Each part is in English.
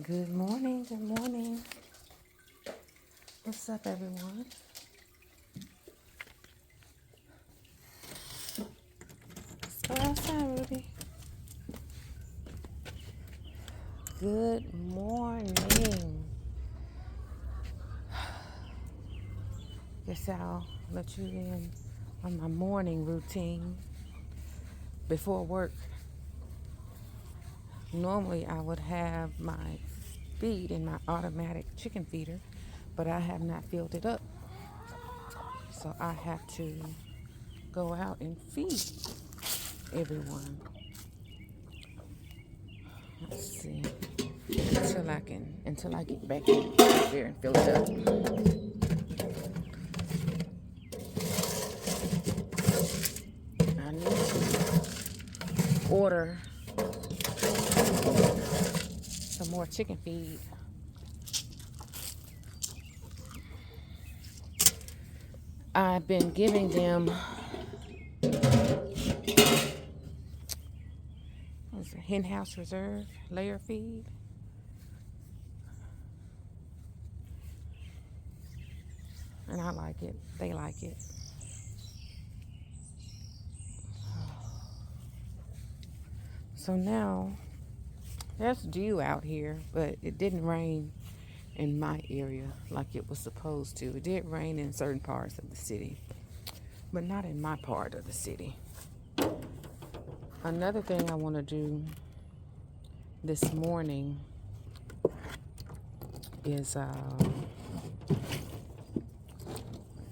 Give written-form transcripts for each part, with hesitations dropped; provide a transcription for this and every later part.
Good morning, good morning. What's up, everyone? Let's go outside, Ruby. Good morning. Guess I'll let you in on my morning routine before work. Normally, I would have my feed in my automatic chicken feeder, but I have not filled it up. So I have to go out and feed everyone. Let's see. Until I get back in there and fill it up. I need to order some more chicken feed. I've been giving them Hen House Reserve layer feed. And I like it. They like it. So now there's dew out here, but it didn't rain in my area like it was supposed to. It did rain in certain parts of the city, but not in my part of the city. Another thing I want to do this morning is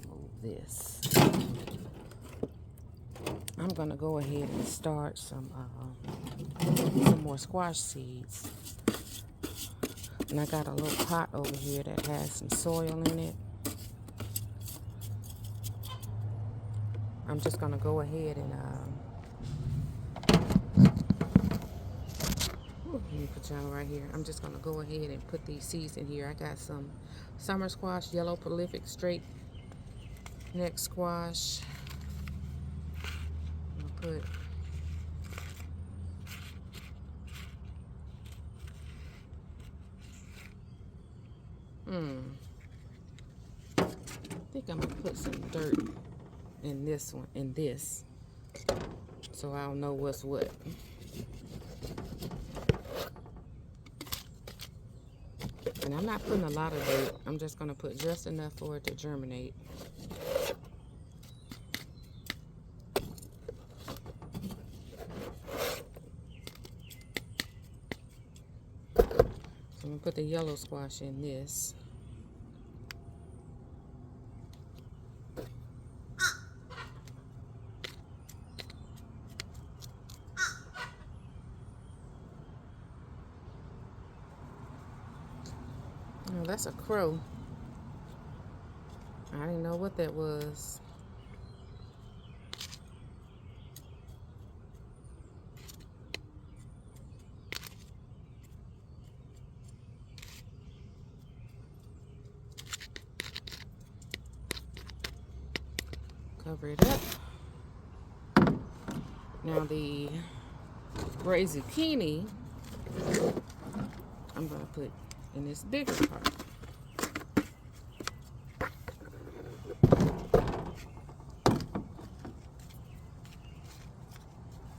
move this. I'm gonna go ahead and start some more squash seeds. And I got a little pot over here that has some soil in it. I'm just gonna go ahead and let me put y'all right here. I'm just gonna go ahead and put these seeds in here. I got some summer squash, yellow prolific straight neck squash. I'm gonna put I think I'm gonna put some dirt in this one, so I'll know what's what. And I'm not putting a lot of dirt. I'm just gonna put just enough for it to germinate. So I'm gonna put the yellow squash in this. Oh, that's a crow. I didn't know what that was. Cover it up. Now the gray zucchini, I'm gonna put in this bigger part.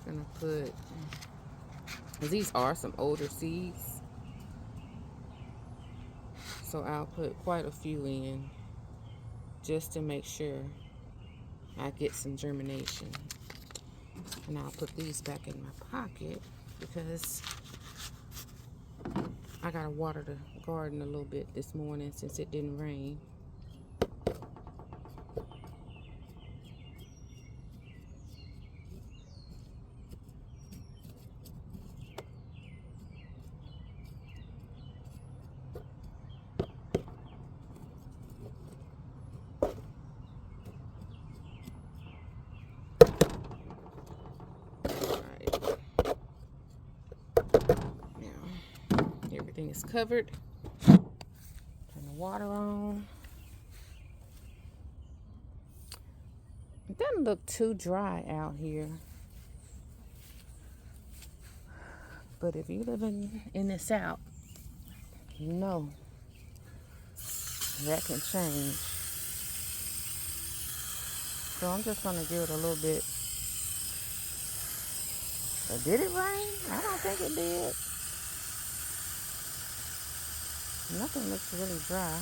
Gonna put, these are some older seeds, so I'll put quite a few in just to make sure I get some germination. And I'll put these back in my pocket because I gotta water the garden a little bit this morning since it didn't rain. Everything is covered. Turn the water on. It doesn't look too dry out here. But if you live in the South, you know, that can change. So I'm just gonna give it a little bit. But did it rain? I don't think it did. Nothing looks really dry.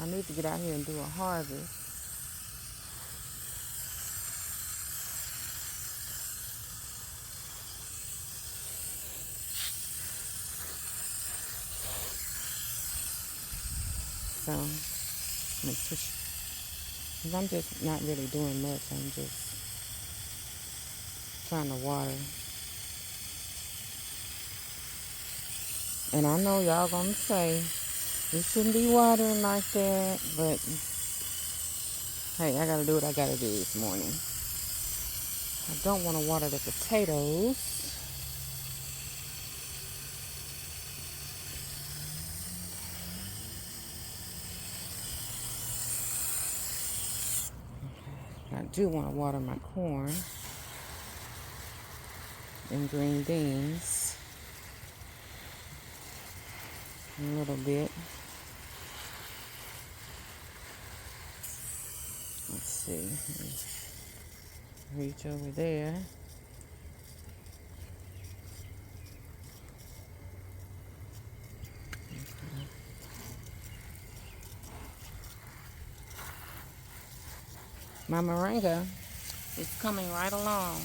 I need to get out here and do a harvest. So, I'm just not really doing much. I'm just trying to water. And I know y'all gonna say, you shouldn't be watering like that, but hey, I gotta do what I gotta do this morning. I don't want to water the potatoes. I do want to water my corn and green beans a little bit. Let's see. Reach over there. My moringa is coming right along.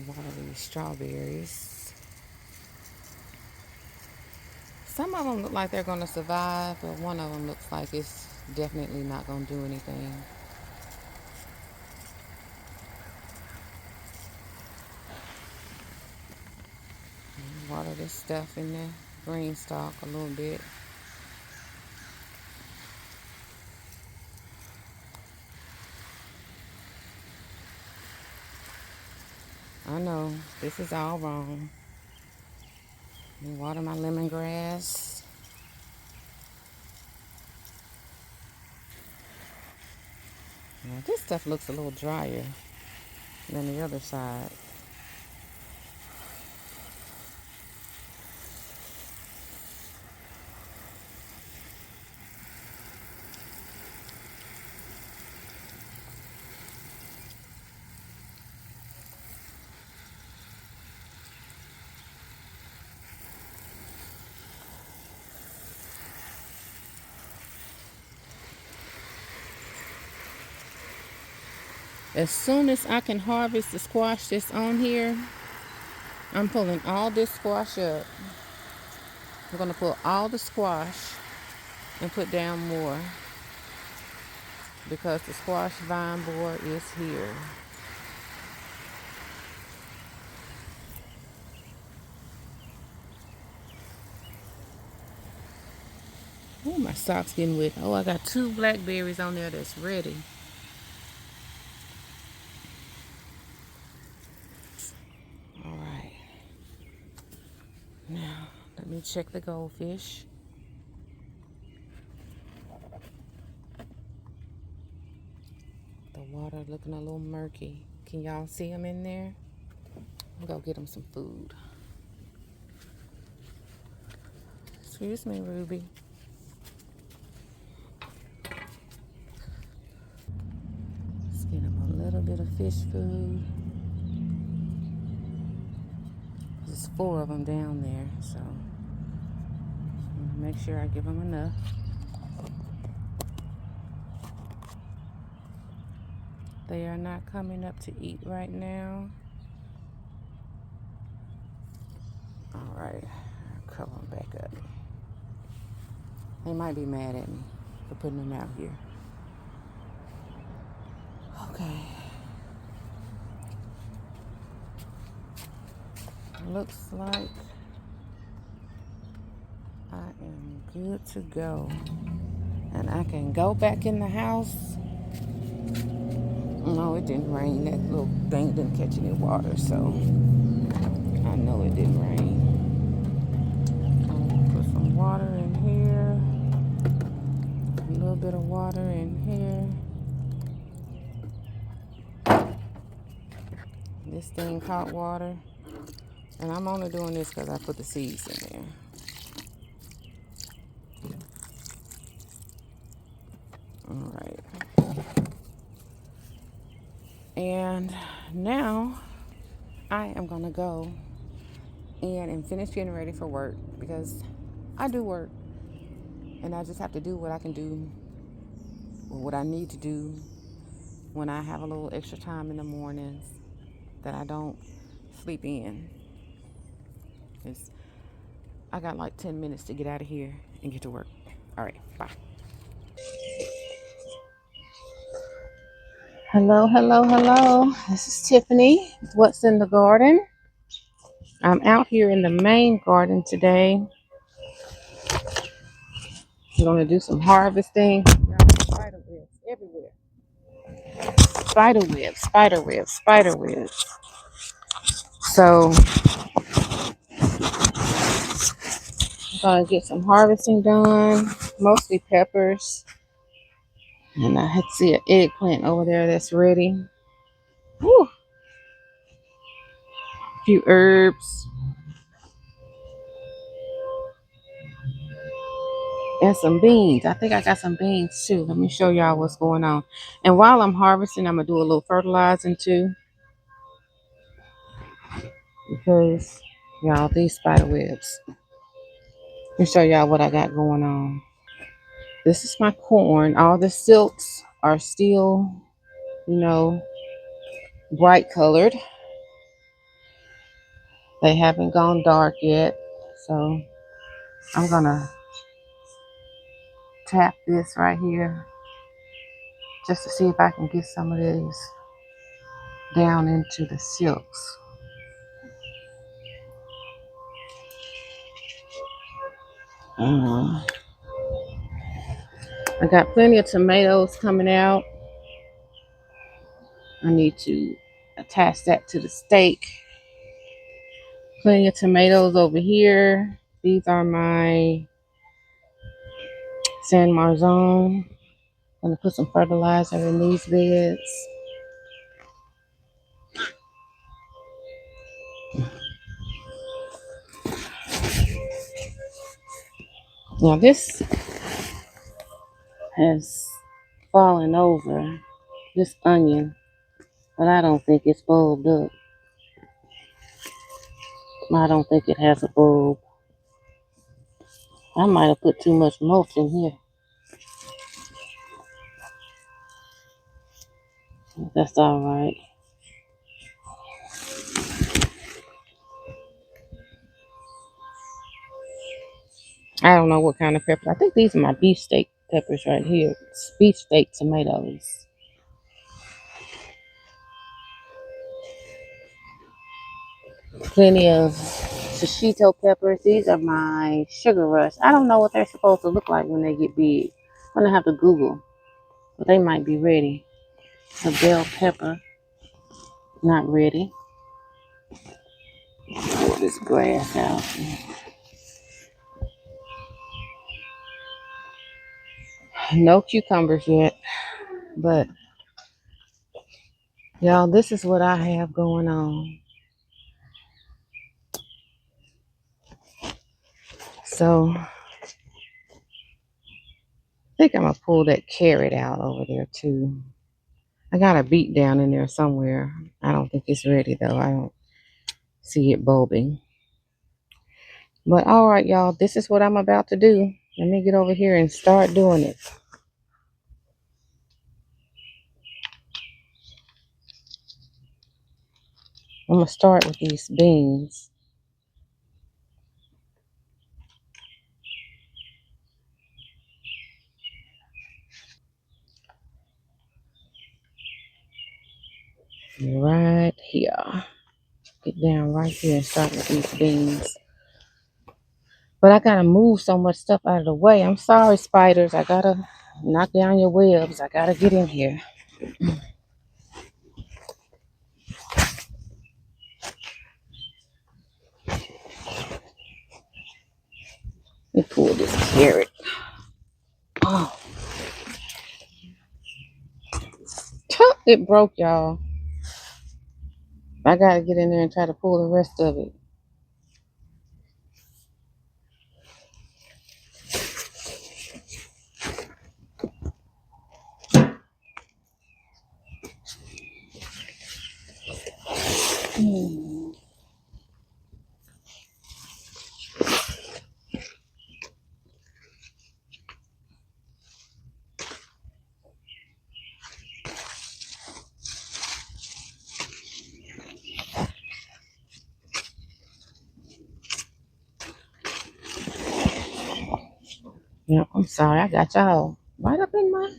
Water these strawberries. Some of them look like they're going to survive, but one of them looks like it's definitely not going to do anything. Water this stuff in the green stalk a little bit. I know, this is all wrong. Water my lemongrass. Now, this stuff looks a little drier than the other side. As soon as I can harvest the squash that's on here, I'm pulling all this squash up. I'm going to pull all the squash and put down more because the squash vine board is here. Oh, my sock's getting wet. Oh, I got 2 blackberries on there that's ready. Now, let me check the goldfish. The water looking a little murky. Can y'all see them in there? I'll go get them some food. Excuse me, Ruby. Let's get them a little bit of fish food. There's 4 of them down there, so make sure I give them enough. They are not coming up to eat right now. All right, I'll cover them back up. They might be mad at me for putting them out here. Okay. Looks like I am good to go. And I can go back in the house. No, it didn't rain. That little thing didn't catch any water, so I know it didn't rain. I'm gonna put some water in here. bit of water in here. This thing caught water. And I'm only doing this because I put the seeds in there. All right. And now I am going to go in and finish getting ready for work because I do work. And I just have to do what I can do or what I need to do when I have a little extra time in the mornings that I don't sleep in. It's, I got like 10 minutes to get out of here and get to work. All right, bye. Hello, hello, hello. This is Tiffany. What's in the garden? I'm out here in the main garden today. I'm going to do some harvesting. Spider webs everywhere. Spider webs, spider webs, spider webs. So I'm going to get some harvesting done, mostly peppers. And I see an eggplant over there that's ready. Whew. A few herbs. And some beans. I think I got some beans too. Let me show y'all what's going on. And while I'm harvesting, I'm going to do a little fertilizing too. Because, y'all, these spider webs. Let me show y'all what I got going on. This is my corn. All the silks are still, bright colored. They haven't gone dark yet. So I'm going to tap this right here just to see if I can get some of these down into the silks. I got plenty of tomatoes coming out. I need to attach that to the stake. Plenty of tomatoes over here. These are my San Marzone. I'm going to put some fertilizer in these beds. Now this has fallen over, this onion, but I don't think it's bulbed up. I don't think it has a bulb. I might have put too much mulch in here. That's all right. I don't know what kind of pepper. I think these are my beefsteak peppers right here. It's beefsteak tomatoes. Plenty of shishito peppers. These are my sugar rush. I don't know what they're supposed to look like when they get big. I'm gonna have to Google, but they might be ready. The bell pepper, not ready. Pull this grass out. No cucumbers yet, but y'all, this is what I have going on. So I think I'm gonna pull that carrot out over there too. I got a beet down in there somewhere. I don't think it's ready though. I don't see it bulbing. But all right, y'all, this is what I'm about to do. Let me get over here and start doing it. I'm gonna start with these beans. Right here. Get down right here and start with these beans. But I gotta move so much stuff out of the way. I'm sorry, spiders. I gotta knock down your webs. I gotta get in here. Let me pull this carrot. Oh, It broke, y'all. I gotta get in there and try to pull the rest of it. Yeah, I'm sorry. I got y'all right up in my.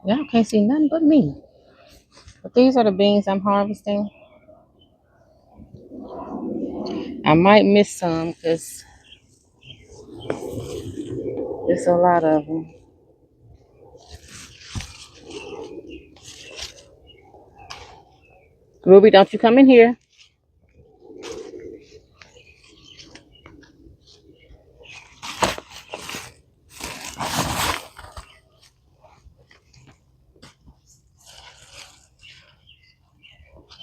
Y'all can't see nothing but me. But these are the beans I'm harvesting. I might miss some because it's a lot of them. Ruby, don't you come in here.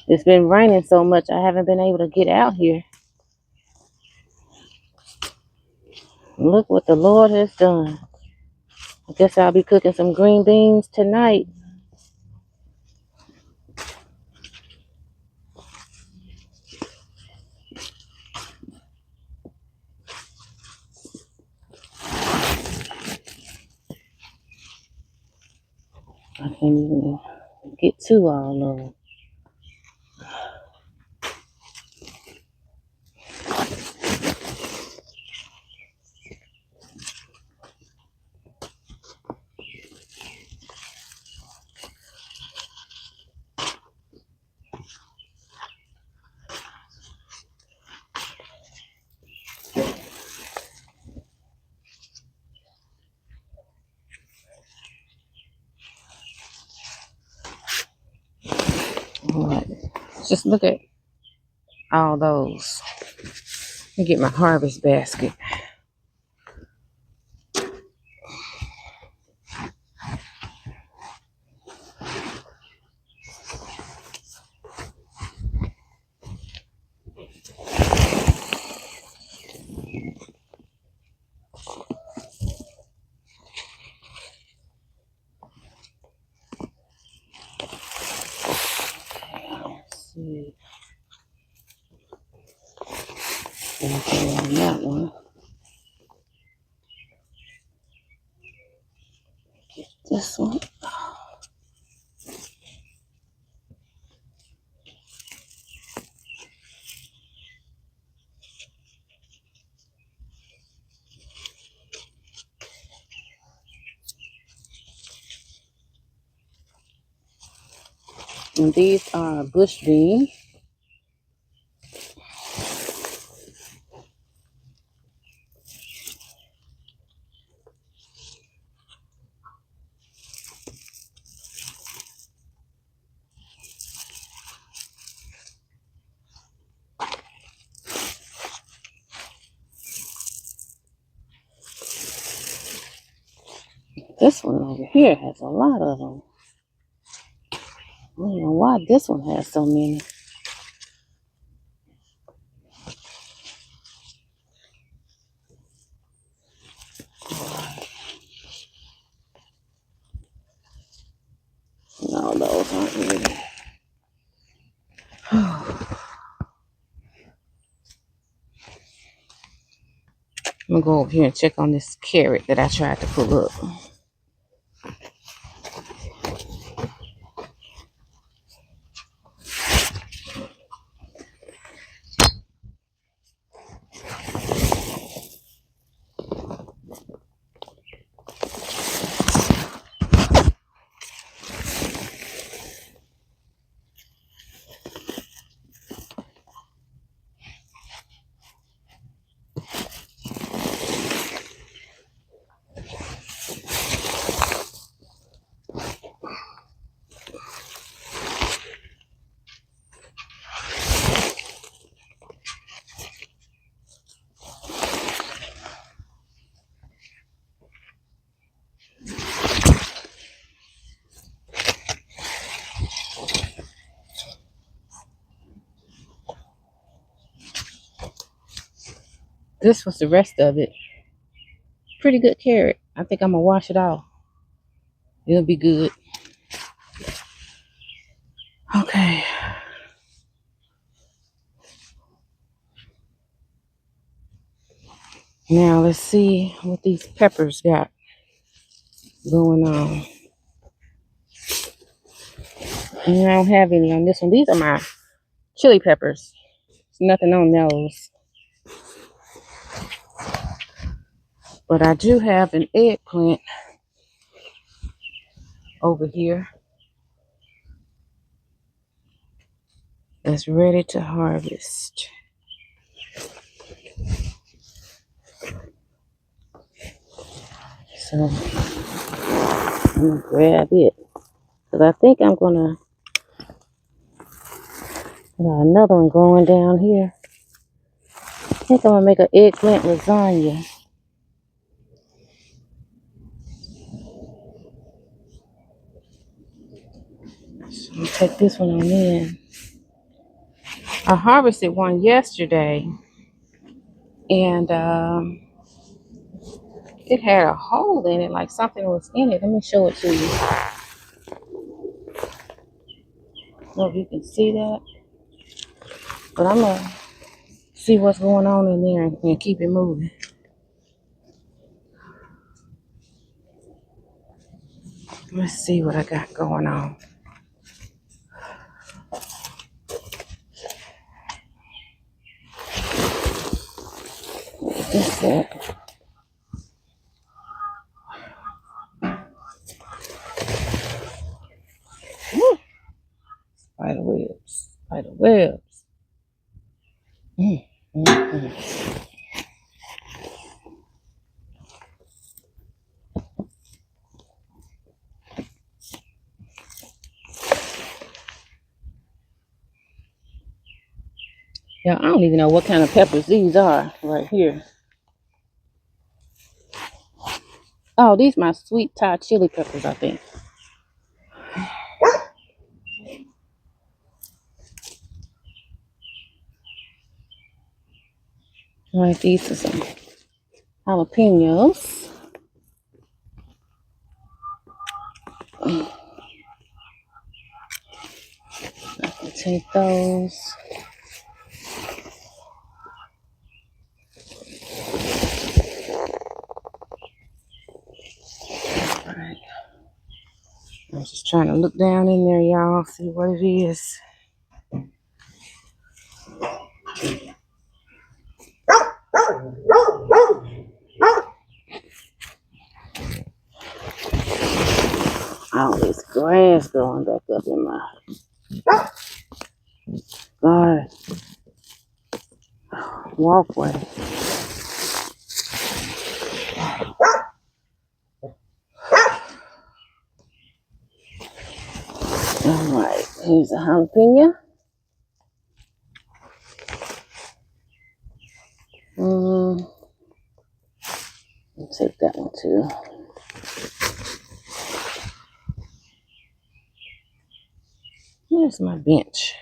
It's been raining so much, I haven't been able to get out here. Look what the Lord has done. I guess I'll be cooking some green beans tonight. I can't even get to all of them. All right. Just look at all those. Let me get my harvest basket. Let's see. Okay, on that one. This one. And these are bush beans. This one over here has a lot of them. I don't know why this one has so many. No, those aren't really. I'm gonna go over here and check on this carrot that I tried to pull up. This was the rest of it. Pretty good carrot. I think I'm gonna wash it off. It'll be good. Okay. Now let's see what these peppers got going on. And I don't have any on this one. These are my chili peppers. There's nothing on those. But I do have an eggplant over here that's ready to harvest. So I'm gonna grab it. Because I think I'm gonna got another one going down here. I think I'm gonna make an eggplant lasagna. So I'm gonna take this one on in. I harvested one yesterday, and it had a hole in it, like something was in it. Let me show it to you. I don't know if you can see that, but I'm gonna see what's going on in there and keep it moving. Let's see what I got going on. What's that? Woo! Spider webs. Spider webs. Mm, mm, mm. Yeah, I don't even know what kind of peppers these are right here. Oh, these my sweet Thai chili peppers, I think. All right, these are some jalapenos. I can take those. All right. I'm just trying to look down in there, y'all, see what it is. All this grass growing back up in my God walkway. All right, here's a jalapeno. I'll take that one too. Here's my bench.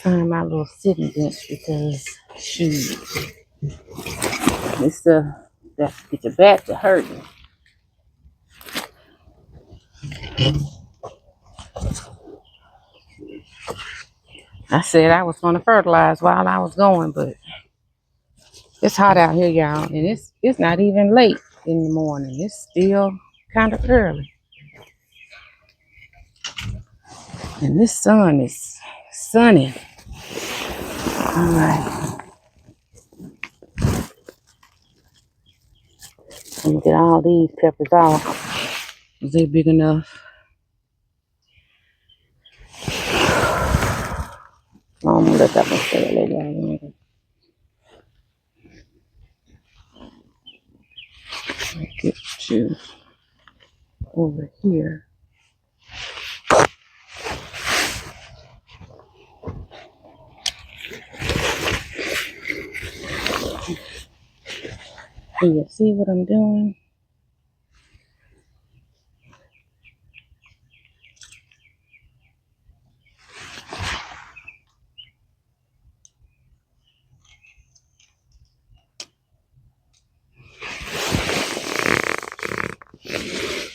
Find my little sitting bench because shoot, it's that get your back to hurting. I said I was gonna fertilize while I was going, but it's hot out here, y'all, and it's not even late in the morning. It's still kind of early, and this sun is sunny. All right, I'm gonna get all these peppers off. Is they big enough? I'm gonna let that one stay a little longer. Get you. over here. Do you see what I'm doing?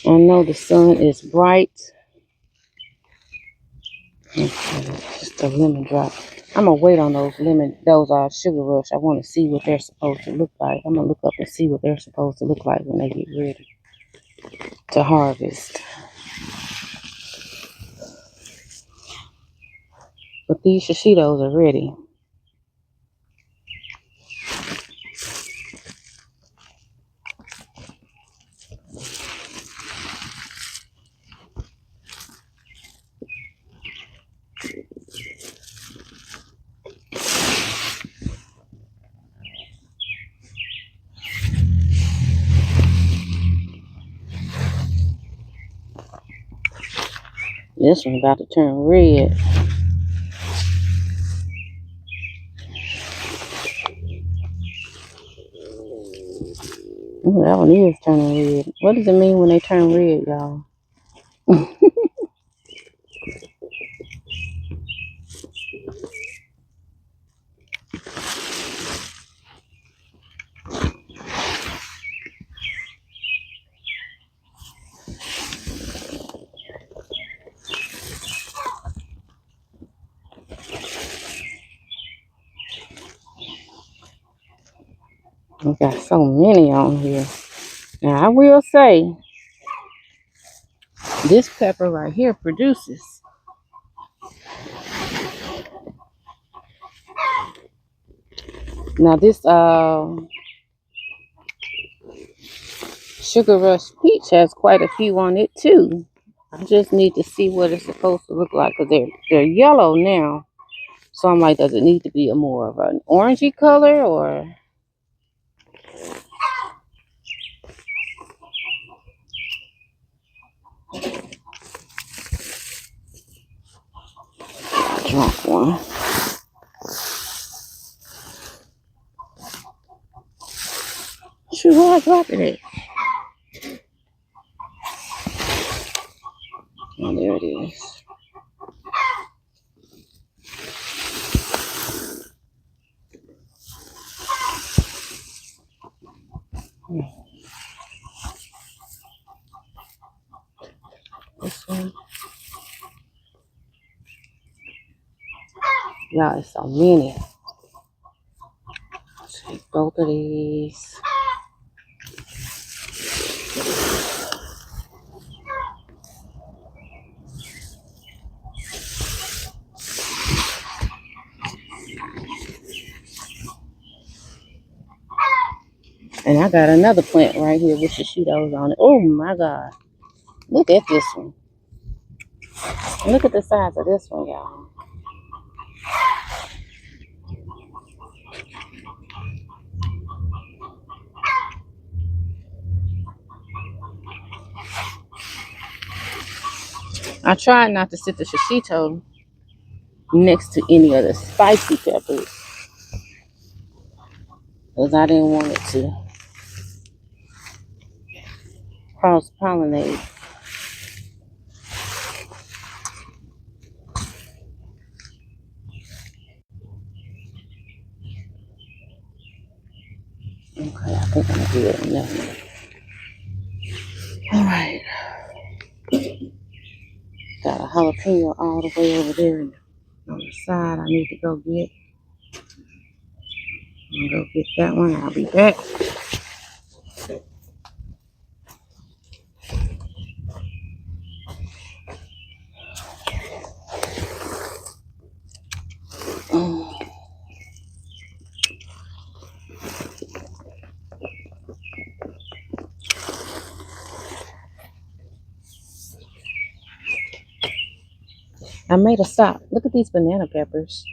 I know the sun is bright. Just a lemon drop. I'm gonna wait on those sugar rush. I want to see what they're supposed to look like. I'm gonna look up and see what they're supposed to look like when they get ready to harvest. But these shishitos are ready. This one's about to turn red. Ooh, that one is turning red. What does it mean when they turn red, y'all? We got so many on here. Now, I will say, this pepper right here produces. Now, this Sugar Rush Peach has quite a few on it, too. I just need to see what it's supposed to look like, because they're yellow now. So I'm like, does it need to be a more of an orangey color, or... Drop one. Shoot, where I dropped it at? Oh, there it is. This one. Y'all, it's so many. Take both of these. And I got another plant right here with shishitos on it. Oh my God. Look at this one. Look at the size of this one, y'all. I tried not to sit the shishito next to any of the spicy peppers, because I didn't want it to cross-pollinate. Okay, I think I'm good on that one. All right. Got a jalapeno all the way over there on the side I need to go get. I'm gonna go get that one. I'll be back. I made a stop. Look at these banana peppers.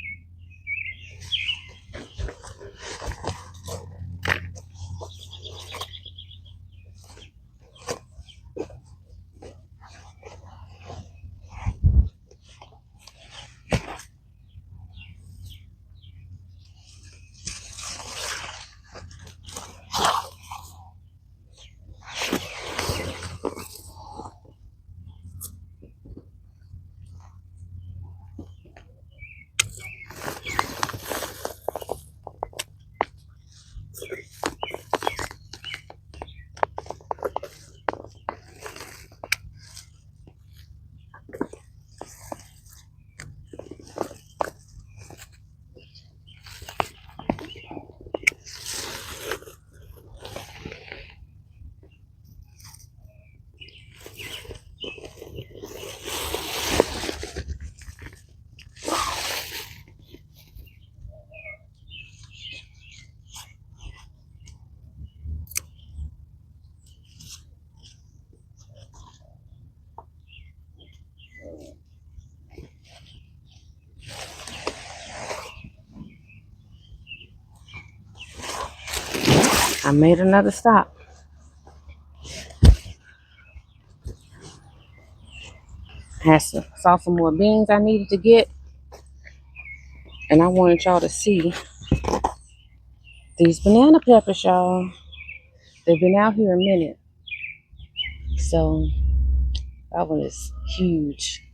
I made another stop. Saw some more beans I needed to get, and I wanted y'all to see these banana peppers, y'all. They've been out here a minute, so that one is huge.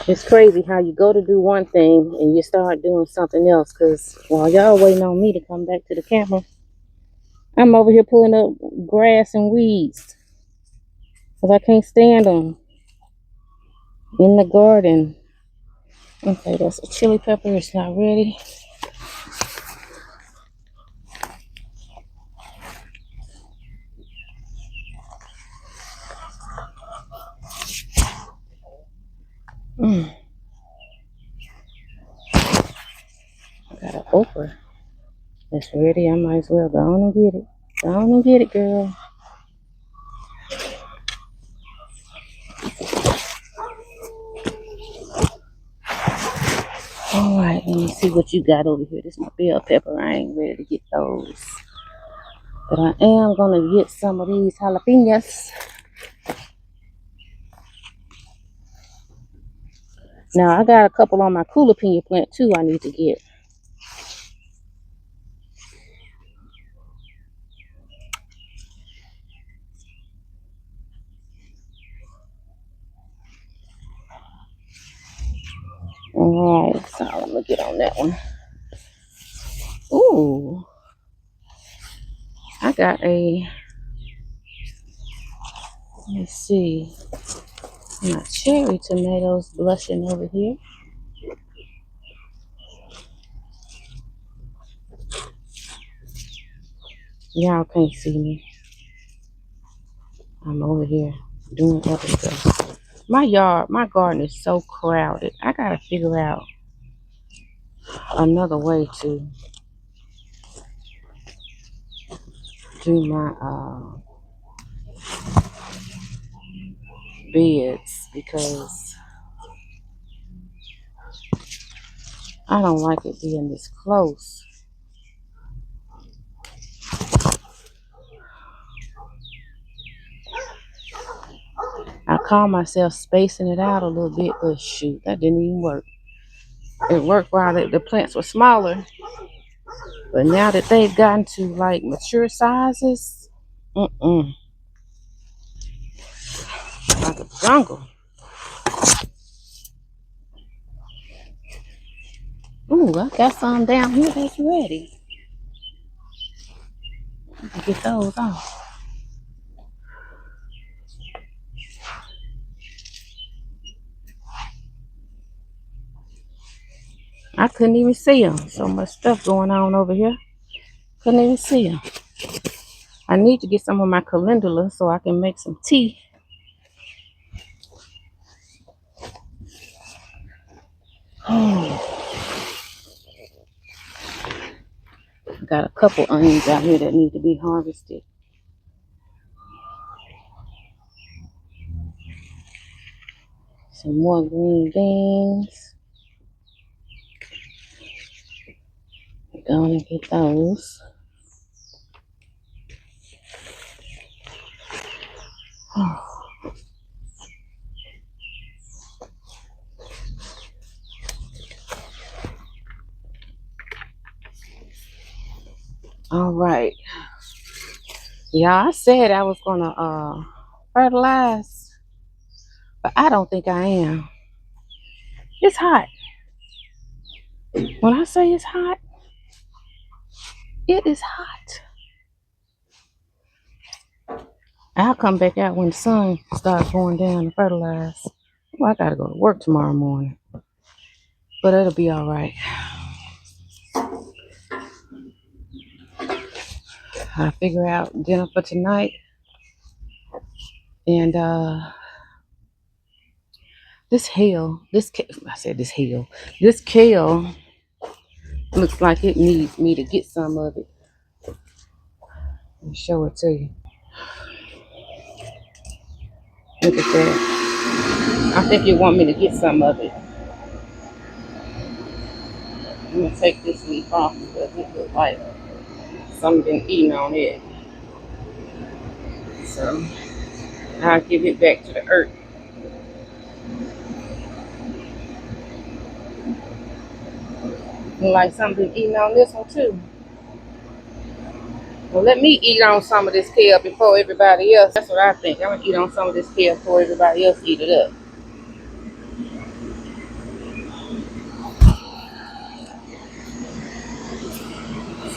It's crazy how you go to do one thing and you start doing something else. Because while y'all waiting on me to come back to the camera, I'm over here pulling up grass and weeds because I can't stand them in the garden. Okay, that's a chili pepper. It's not ready. I got an okra. It's ready. I might as well go on and get it. Go on and get it, girl. All right, let me see what you got over here. This is my bell pepper. I ain't ready to get those. But I am going to get some of these jalapenos. Now, I got a couple on my jalapeno plant, too, I need to get. All right, so I'm going to get on that one. Ooh, I got a, let me see, my cherry tomatoes blushing over here. Y'all can't see me. I'm over here doing other stuff. My garden is so crowded. I got to figure out another way to do my beds because I don't like it being this close. I call myself spacing it out a little bit, but shoot, that didn't even work. It worked while the plants were smaller, but now that they've gotten to like mature sizes, like a jungle. Ooh, I got some down here that's ready. Get those off. I couldn't even see them. So much stuff going on over here. Couldn't even see them. I need to get some of my calendula so I can make some tea. Got a couple onions out here that need to be harvested. Some more green beans. Gonna get those. All right. Yeah, I said I was gonna fertilize, but I don't think I am. It's hot. When I say it's hot, It is hot. I'll come back out when the sun starts going down to fertilize. Well, I gotta go to work tomorrow morning, but it'll be all right. I figure out dinner for tonight, and this kale looks like it needs me to get some of it and show it to you. Look at that. I think you want me to get some of it. I'm gonna take this leaf off because it looks like something been eating on it. So I'll give it back to the earth. Look like something been eating on this one too. Well, let me eat on some of this kale before everybody else. That's what I think. I'm gonna eat on some of this kale before everybody else eat it up.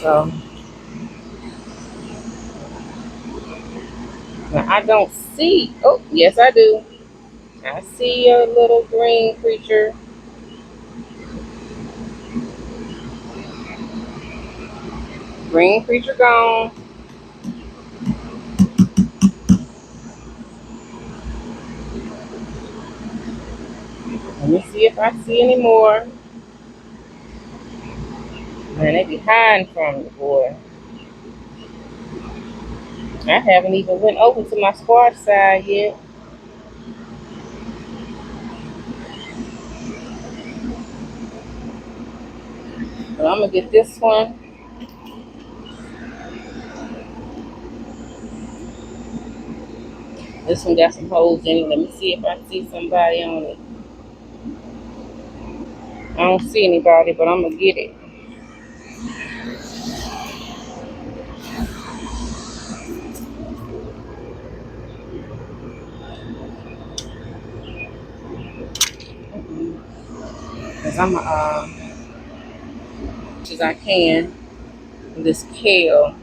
So now I don't see. Oh, yes, I do. I see a little green creature. Green creature gone. Let me see if I see any more. Man, they be hiding from you, boy. I haven't even went over to my squad side yet. But I'm gonna get this one. This one got some holes in it. Let me see if I see somebody on it. I don't see anybody, but I'm gonna get it. Cause I'm as I can this kale.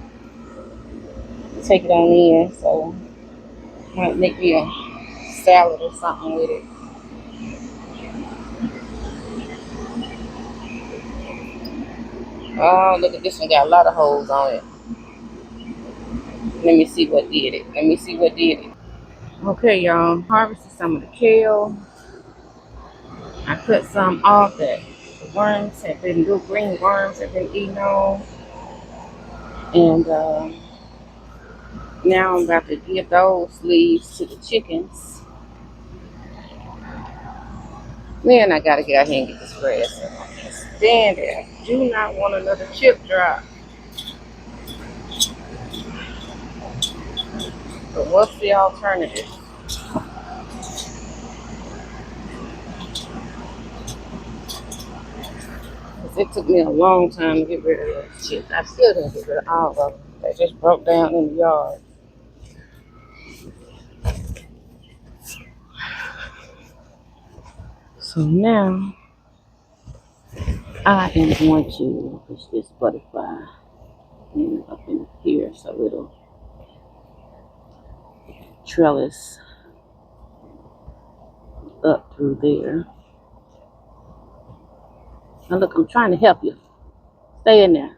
Take it on in, so I might make me a salad or something with it. Oh, look at this one, got a lot of holes on it. Let me see what did it. Let me see what did it. Okay, y'all, harvested some of the kale. I cut some off that the worms have been, little green worms have been eating on. And now I'm about to give those leaves to the chickens. Man, I gotta get out here and get this grass. I can't stand it. I do not want another chip drop. But what's the alternative? Because it took me a long time to get rid of those chips. I still didn't get rid of all of them. They just broke down in the yard. So now I am going to push this butterfly up in here so it'll trellis up through there. Now look, I'm trying to help you. Stay in there.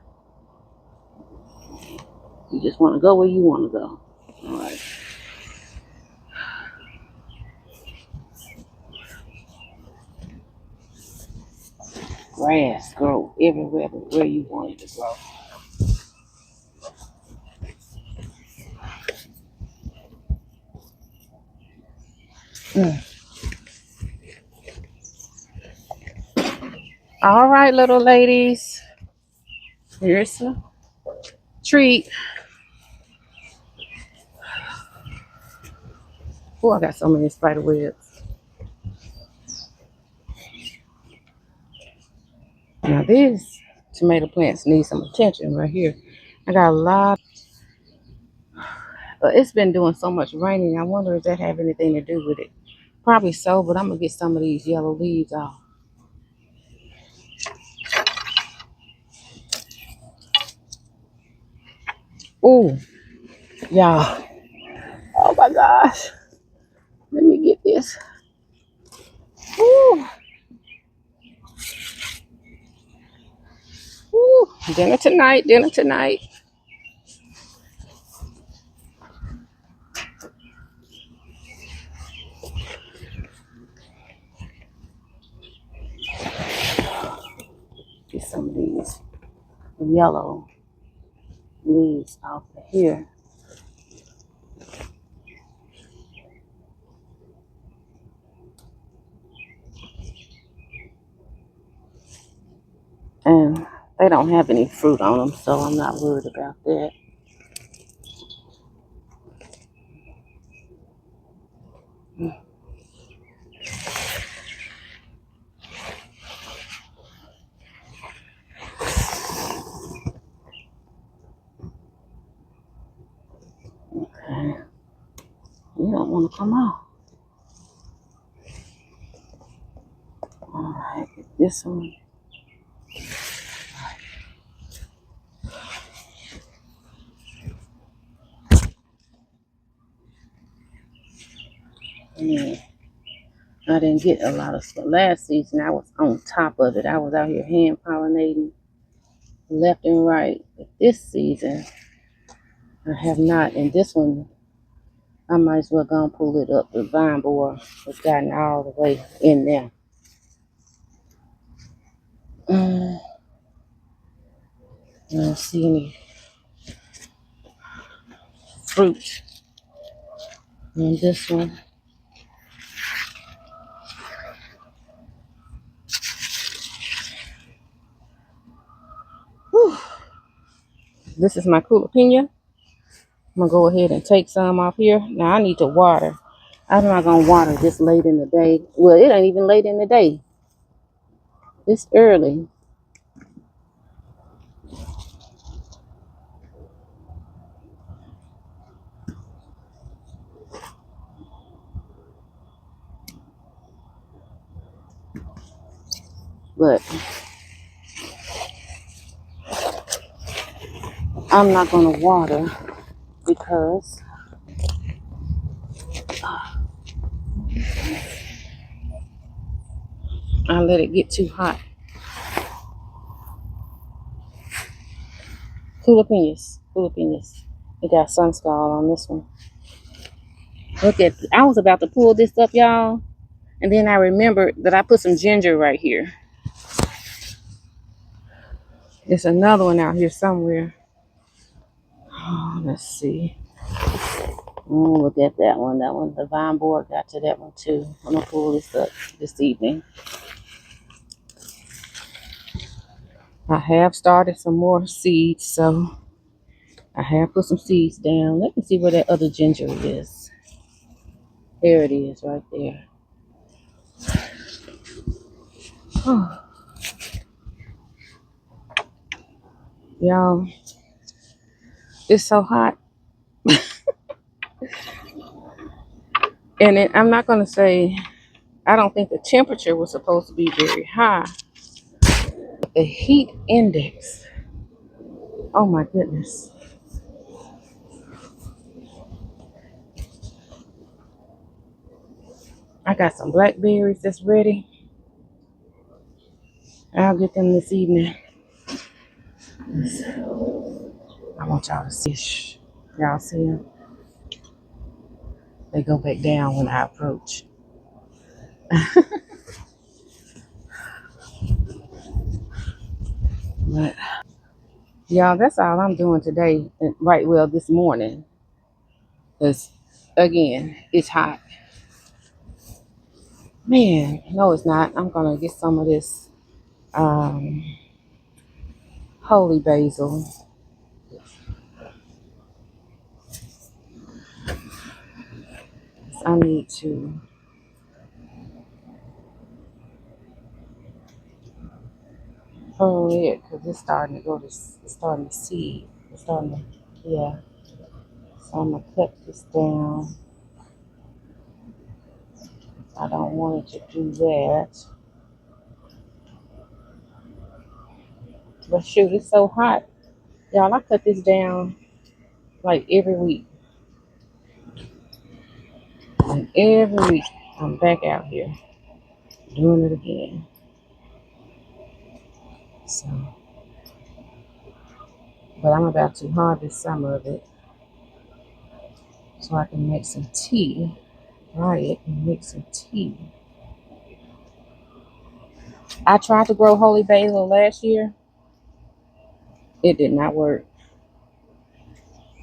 You just want to go where you want to go. All right. Grass grow everywhere but where you want it to grow. All right, little ladies. Here's a treat. Oh, I got so many spider webs. Now these tomato plants need some attention right here. I got a lot. But it's been doing so much raining. I wonder if that have anything to do with it. Probably so, but I'm going to get some of these yellow leaves off. Ooh, y'all. Oh my gosh. Let me get this. Ooh, ooh. Dinner tonight, dinner tonight. Get some of these yellow leaves off of here. And they don't have any fruit on them, so I'm not worried about that. Okay. You don't want to come out. All right, this one. Yeah, I didn't get a lot of stuff. Last season, I was on top of it. I was out here hand pollinating left and right. But this season, I have not. And this one, I might as well go and pull it up. The vine borer has gotten all the way in there. I don't see any fruit on this one. Whew. This is my Culapina. I'm gonna go ahead and take some off here. Now I need to water. I'm not gonna water this late in the day. Well, it ain't even late in the day. It's early. But I'm not gonna water because I let it get too hot. Culapinas. It got sun scald on this one. Look at, I was about to pull this up, y'all. And then I remembered that I put some ginger right here. There's another one out here somewhere. Oh, let's see. Oh, look at that one. That one, the vine board got to that one too. I'm gonna pull this up this evening. I have started some more seeds, so I have put some seeds down. Let me see where that other ginger is. There it is, right there. Oh, y'all, it's so hot. And I'm not gonna say, I don't think the temperature was supposed to be very high. The heat index, oh my goodness. I got some blackberries that's ready. I'll get them this evening. I want y'all to see. Y'all see them? They go back down when I approach. But y'all, that's all I'm doing today. Right, well, this morning. Because, again, it's hot. Man, no, it's not. I'm going to get some of this holy basil. I need to pull it because it's starting to go to, it's starting to seed. It's starting to, yeah. So I'm going to cut this down. I don't want it to do that. But shoot, it's so hot. Y'all, I cut this down like every week. And every week I'm back out here doing it again. So, but I'm about to harvest some of it so I can make some tea. Dry it and make some tea. I tried to grow holy basil last year. It did not work.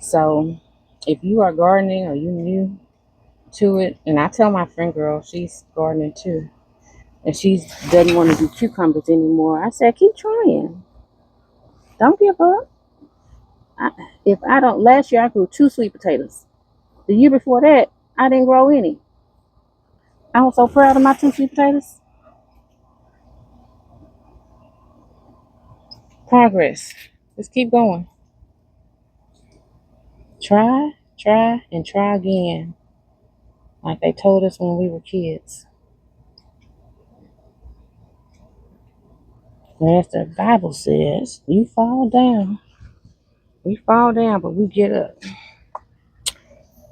So if you are gardening or you new to it, and I tell my friend girl, she's gardening too, and she doesn't want to do cucumbers anymore. I said, keep trying. Don't give up. I, if I don't, last year I grew 2 sweet potatoes. The year before that, I didn't grow any. I was so proud of my 2 sweet potatoes. Progress. Just keep going. Try, and try again. Like they told us when we were kids. And as the Bible says, you fall down. We fall down, but we get up.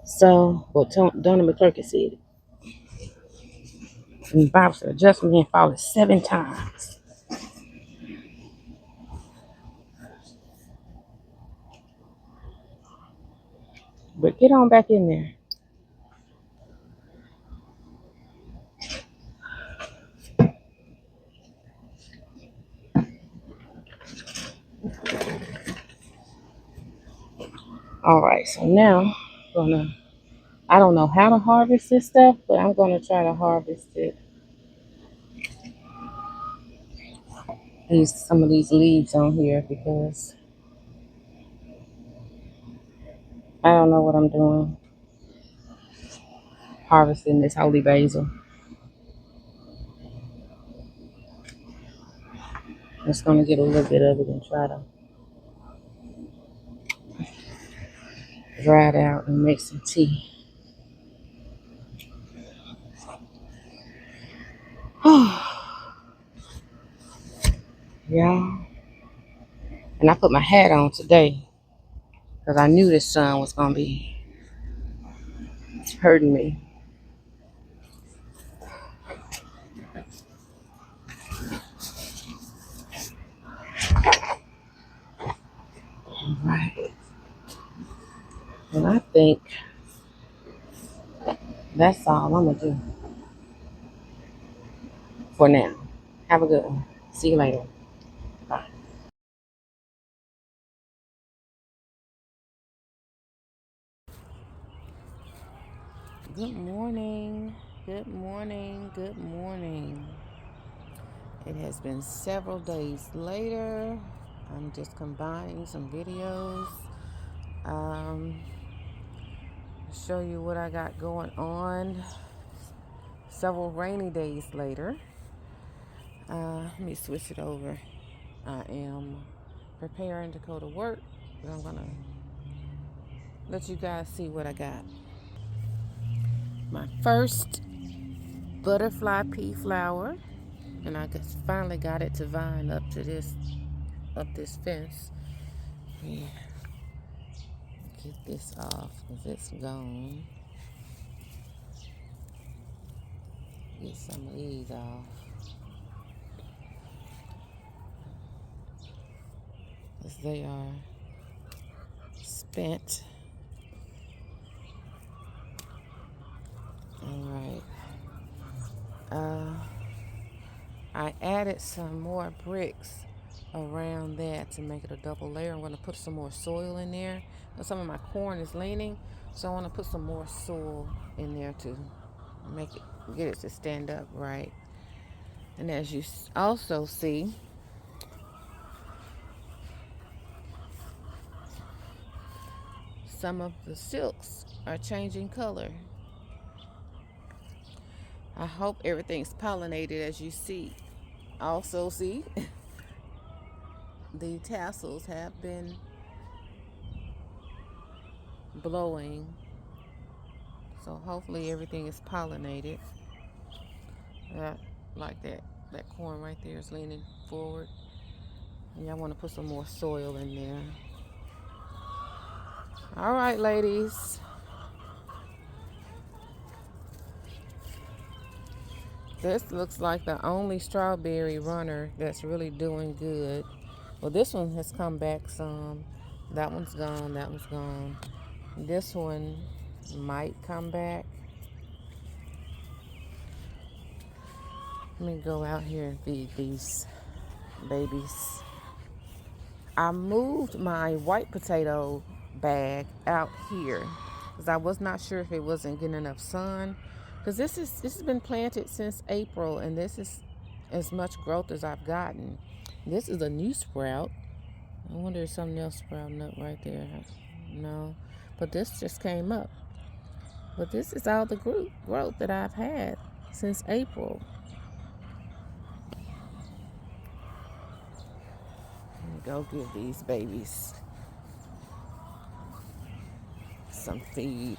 So, well, Donna McClurkin said it. And the Bible said, just men fall 7 times. But get on back in there. All right, so now I don't know how to harvest this stuff, but I'm gonna try to harvest it. Some of these leaves on here because I don't know what I'm doing. Harvesting this holy basil. I'm just gonna get a little bit of it and try to dry it out and make some tea. Yeah. And I put my hat on today because I knew this sun was gonna be hurting me. All right. And I think that's all I'm gonna do for now. Have a good one. See you later. Bye. Good morning. Good morning. Good morning. It has been several days later. I'm just combining some videos. Um, show you what I got going on. Several rainy days later. Let me switch it over. I am preparing to go to work, but I'm gonna let you guys see what I got. My first butterfly pea flower, and I just finally got it to vine up this fence. Yeah. Get this off because it's gone. Get some of these off because they are spent. All right. I added some more bricks around that to make it a double layer. I'm going to put some more soil in there. Now, some of my corn is leaning, so I want to put some more soil in there to get it to stand up right. And as you also see, some of the silks are changing color. I hope everything's pollinated as you see. Also see, the tassels have been blowing. So hopefully everything is pollinated. Like that corn right there is leaning forward. And I want to put some more soil in there. All right, ladies. This looks like the only strawberry runner that's really doing good. Well, this one has come back some. That one's gone. That one's gone. This one might come back. Let me go out here and feed these babies. I moved my white potato bag out here because I was not sure if it wasn't getting enough sun. Because this has been planted since April, and this is as much growth as I've gotten. This is a new sprout. I wonder if something else sprouting up right there. No, but this just came up. But this is all the growth that I've had since April. Let me go give these babies some feed.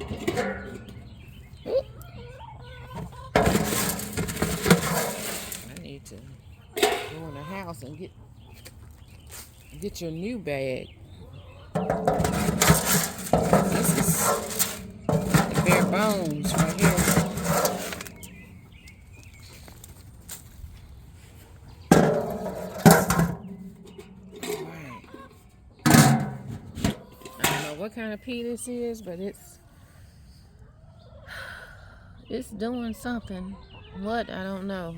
I need to go in the house and get your new bag. This is the bare bones right here. Alright. I don't know what kind of pea this is, but it's doing something. What? I don't know.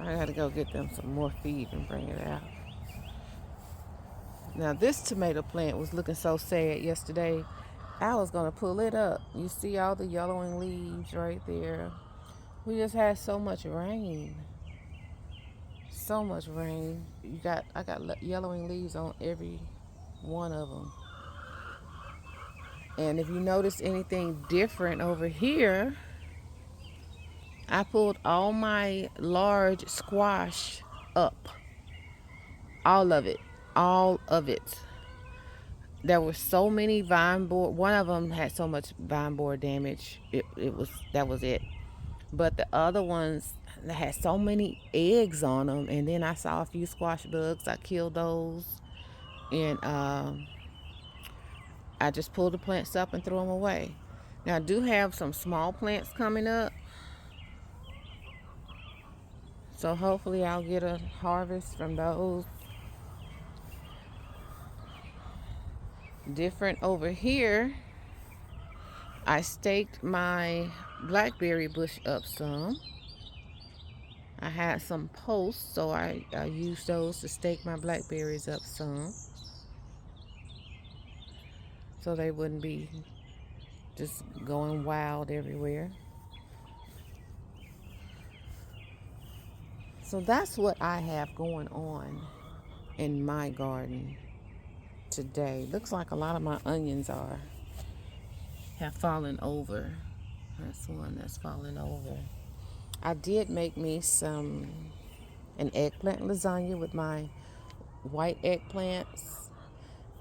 I gotta go get them some more feed and bring it out. Now this tomato plant was looking so sad yesterday. I was gonna pull it up. You see all the yellowing leaves right there. We just had so much rain. So much rain. I got yellowing leaves on every one of them. And if you notice anything different over here, I pulled all my large squash up. All of it. All of it. There were so many vine borer. One of them had so much vine borer damage. That was it. But the other ones had so many eggs on them, and then I saw a few squash bugs. I killed those, and I just pulled the plants up and threw them away. Now I do have some small plants coming up, so hopefully I'll get a harvest from those. Different over here, I staked my blackberry bush up some. I had some posts, so I used those to stake my blackberries up some, so they wouldn't be just going wild everywhere. So that's what I have going on in my garden today. Looks like a lot of my onions have fallen over. That's one that's fallen over. I did make me an eggplant lasagna with my white eggplants,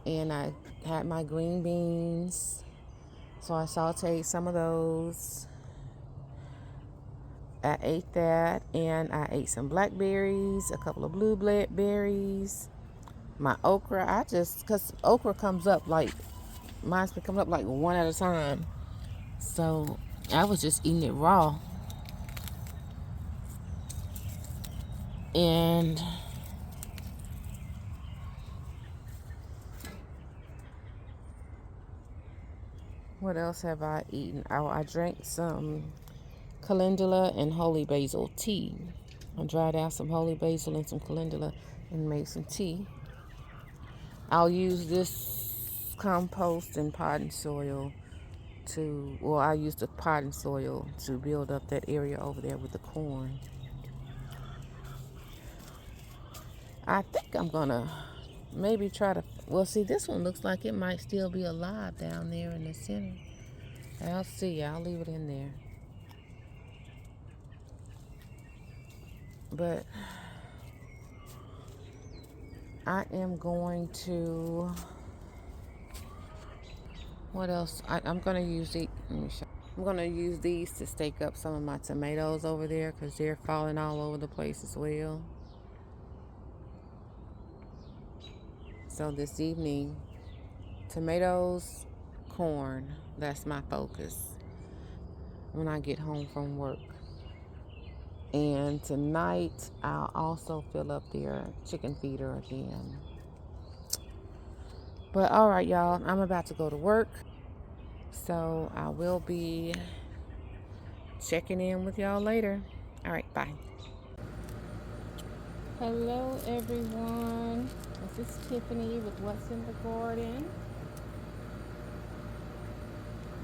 and I had my green beans, so I sauteed some of those. I ate that, and I ate some blackberries, a couple of blue berries, my okra. Because okra comes up mine's been coming up like one at a time, so I was just eating it raw. And what else have I eaten? I drank some calendula and holy basil tea. I dried out some holy basil and some calendula and made some tea. I'll use this compost and potting soil I use the potting soil to build up that area over there with the corn. I think I'm gonna maybe try to, see, this one looks like it might still be alive down there in the center. I'll see. I'll leave it in there. But I am going to, what else? I'm going to use let me show. I'm going to use these to stake up some of my tomatoes over there because they're falling all over the place as well. So this evening, tomatoes, corn, that's my focus when I get home from work. And tonight, I'll also fill up their chicken feeder again. But all right, y'all, I'm about to go to work. So I will be checking in with y'all later. All right, bye. Hello, everyone. This is Tiffany with What's in the Garden.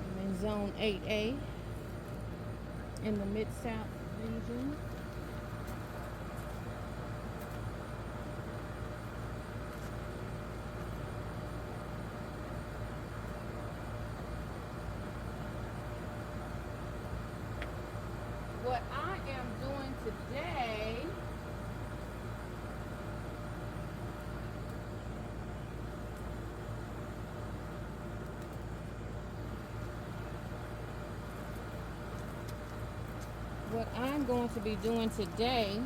I'm in Zone 8A in the Mid-South region. What I am doing today What I'm going to be doing today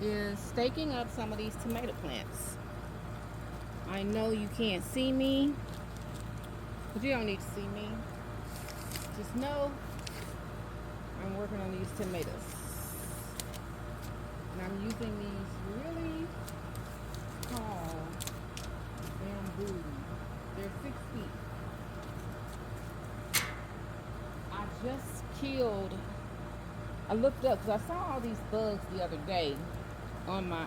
is staking up some of these tomato plants. I know you can't see me, but you don't need to see me. Just know I'm working on these tomatoes. And I'm using these really tall bamboo. They're 6 feet. I just killed, I looked up because I saw all these bugs the other day on my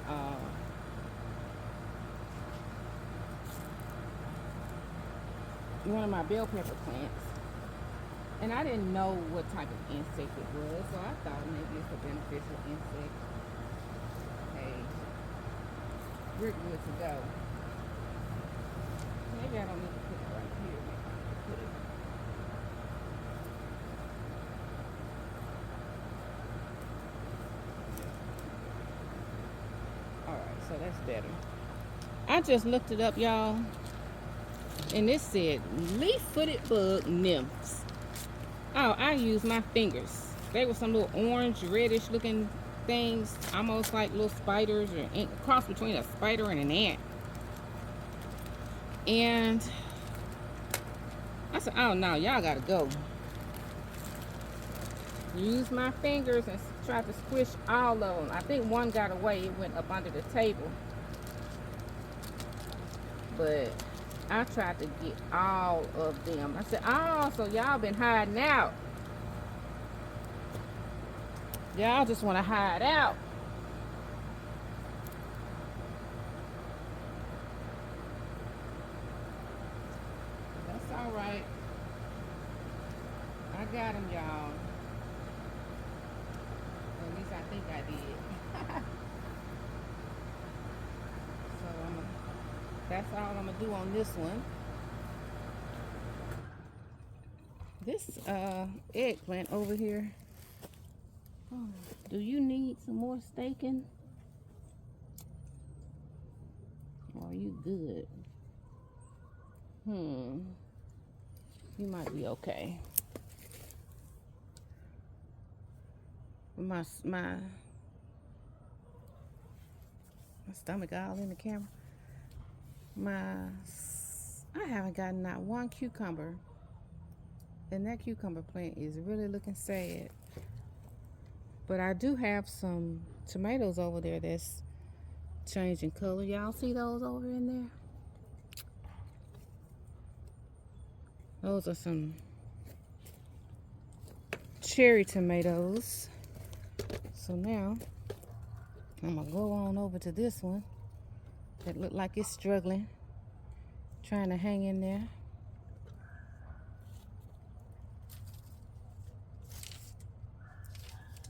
one of my bell pepper plants, and I didn't know what type of insect it was, so I thought maybe it's a beneficial insect. Hey, we're good to go. Maybe I don't need to put it right here. Maybe I can put it. Alright, so that's better. I just looked it up, y'all, and it said leaf-footed bug nymphs. Oh, I used my fingers. They were some little orange, reddish looking things, almost like little spiders, or a cross between a spider and an ant. And I said, oh no, y'all gotta go. Use my fingers and tried to squish all of them. I think one got away. It went up under the table. But I tried to get all of them. I said, oh, so y'all been hiding out. Y'all just want to hide out. That's all right. I got them, y'all. At least I think I did. So that's all I'm gonna do on this one. This eggplant over here. Oh, do you need some more staking? Or are you good? You might be okay. My stomach all in the camera. I haven't gotten not one cucumber, and that cucumber plant is really looking sad. But I do have some tomatoes over there that's changing color. Y'all see those over in there? Those are some cherry tomatoes. So now I'm gonna go on over to this one that look like it's struggling, trying to hang in there.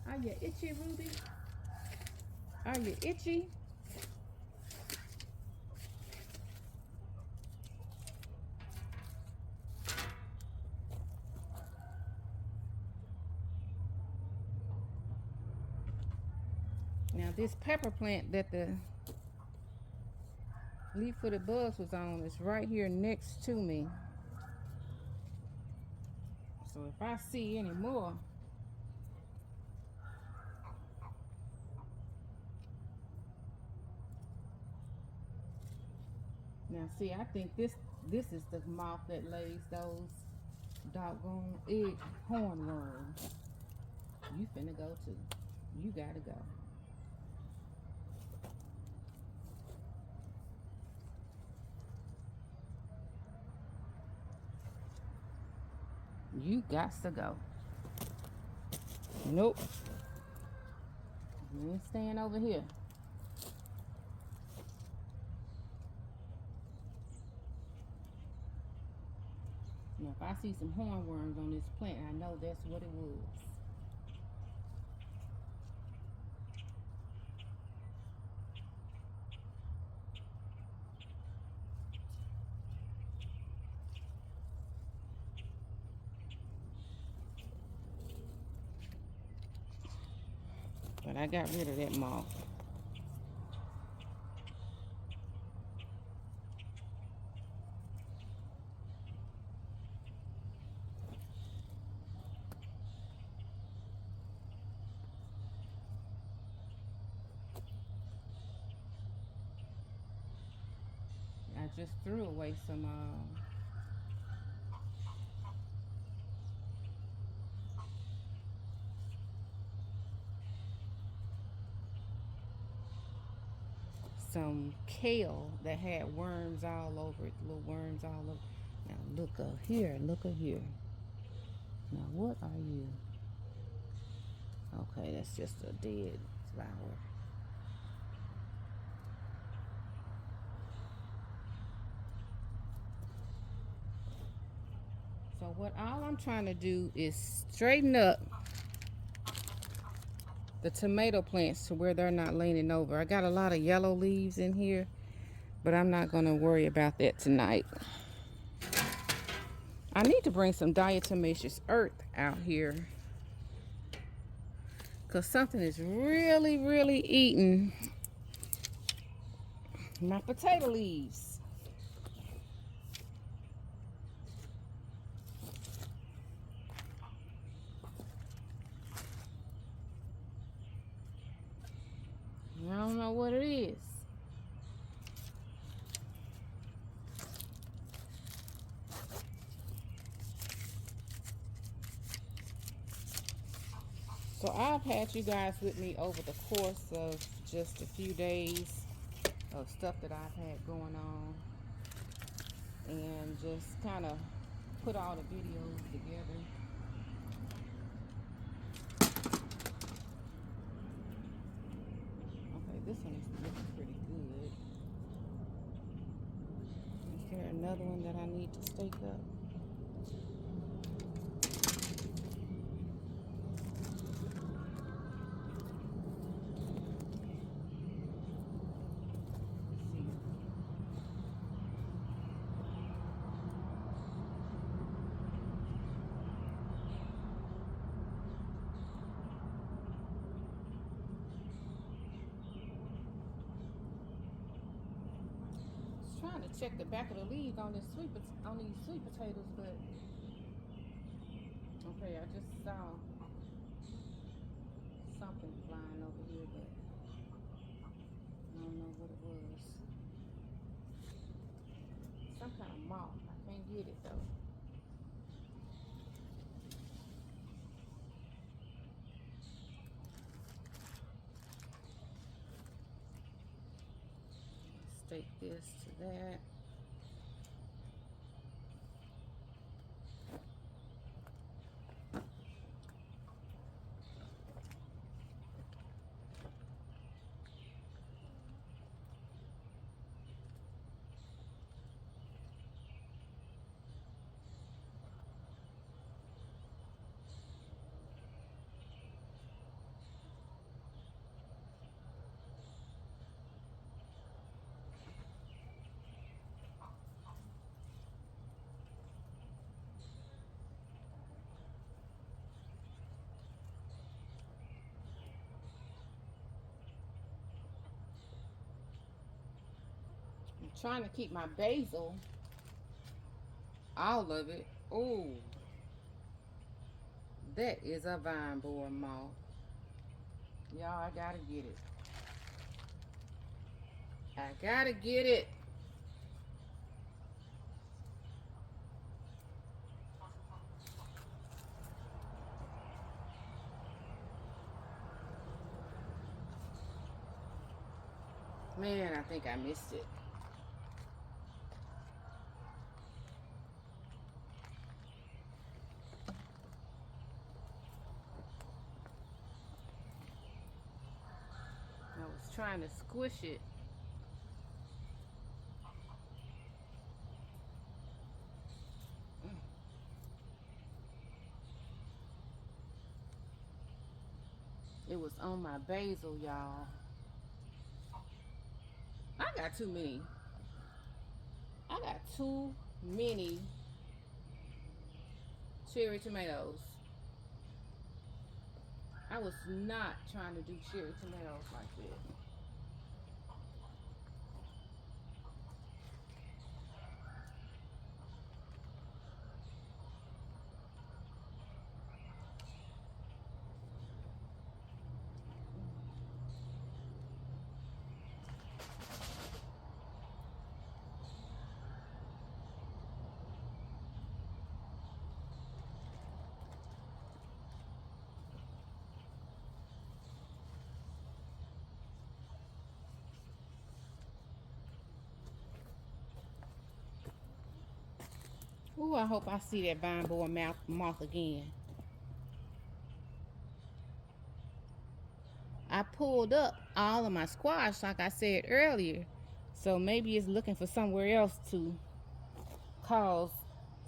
Are you itchy, Ruby? Are you itchy? Now this pepper plant that the leaf-footed bugs was on is right here next to me. So if I see any more, now see, I think this is the moth that lays those doggone egg hornworms. You finna go too. You gotta go. You got to go. Nope. You ain't staying over here. Now, if I see some hornworms on this plant, I know that's what it was. But I got rid of that moth. I just threw away some kale that had worms all over it, little worms all over. Now look here, look here. Now what are you? Okay, that's just a dead flower. So what all I'm trying to do is straighten up the tomato plants to where they're not leaning over. I got a lot of yellow leaves in here, but I'm not going to worry about that tonight. I need to bring some diatomaceous earth out here because something is really, really eating my potato leaves. I don't know what it is. So I've had you guys with me over the course of just a few days of stuff that I've had going on, and just kind of put all the videos together. Okay, this one is looking pretty good. Is there another one that I need to stake up? Trying to check the back of the leaves on these sweet potatoes, but okay, I just saw something flying over here, but I don't know what it was. Some kind of moth. I can't get it though. Stake this to that. I'm trying to keep my basil, all of it. Ooh, That is a vine borer moth. Y'all, I gotta get it. I gotta get it. Man, I think I missed it. I was trying to squish it. It was on my basil, y'all. I got too many. I got too many cherry tomatoes. I was not trying to do cherry tomatoes like that. Ooh, I hope I see that vine borer moth again. I pulled up all of my squash like I said earlier. So maybe it's looking for somewhere else to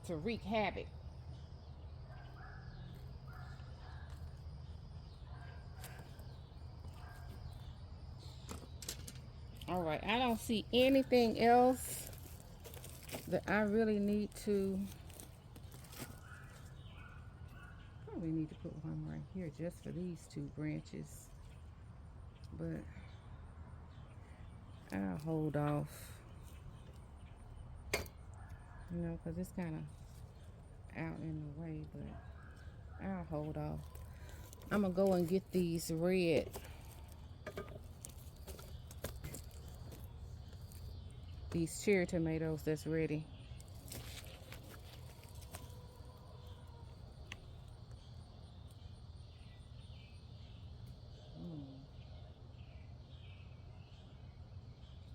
wreak havoc. All right, I don't see anything else that I really need to. Probably need to put one right here just for these two branches. But I'll hold off. You know, because it's kind of out in the way, but I'll hold off. I'm going to go and get these these cherry tomatoes that's ready.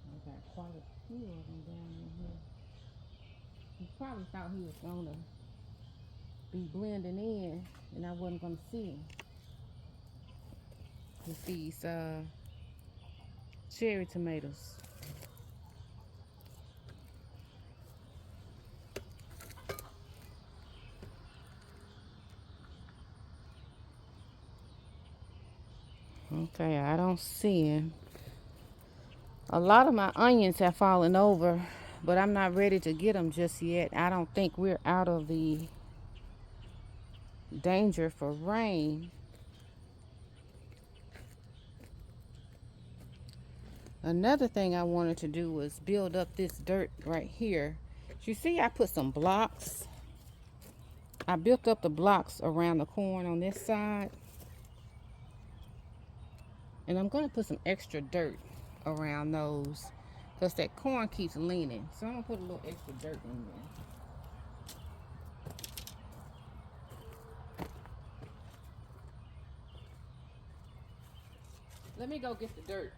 I got quite a few of them down in here. He probably thought he was going to be blending in and I wasn't going to see him with these cherry tomatoes. Okay, I don't see him. A lot of my onions have fallen over, but I'm not ready to get them just yet. I don't think we're out of the danger for rain. Another thing I wanted to do was build up this dirt right here. You see, I put some blocks. I built up the blocks around the corn on this side. And I'm going to put some extra dirt around those because that corn keeps leaning. So I'm going to put a little extra dirt in there. Let me go get the dirt.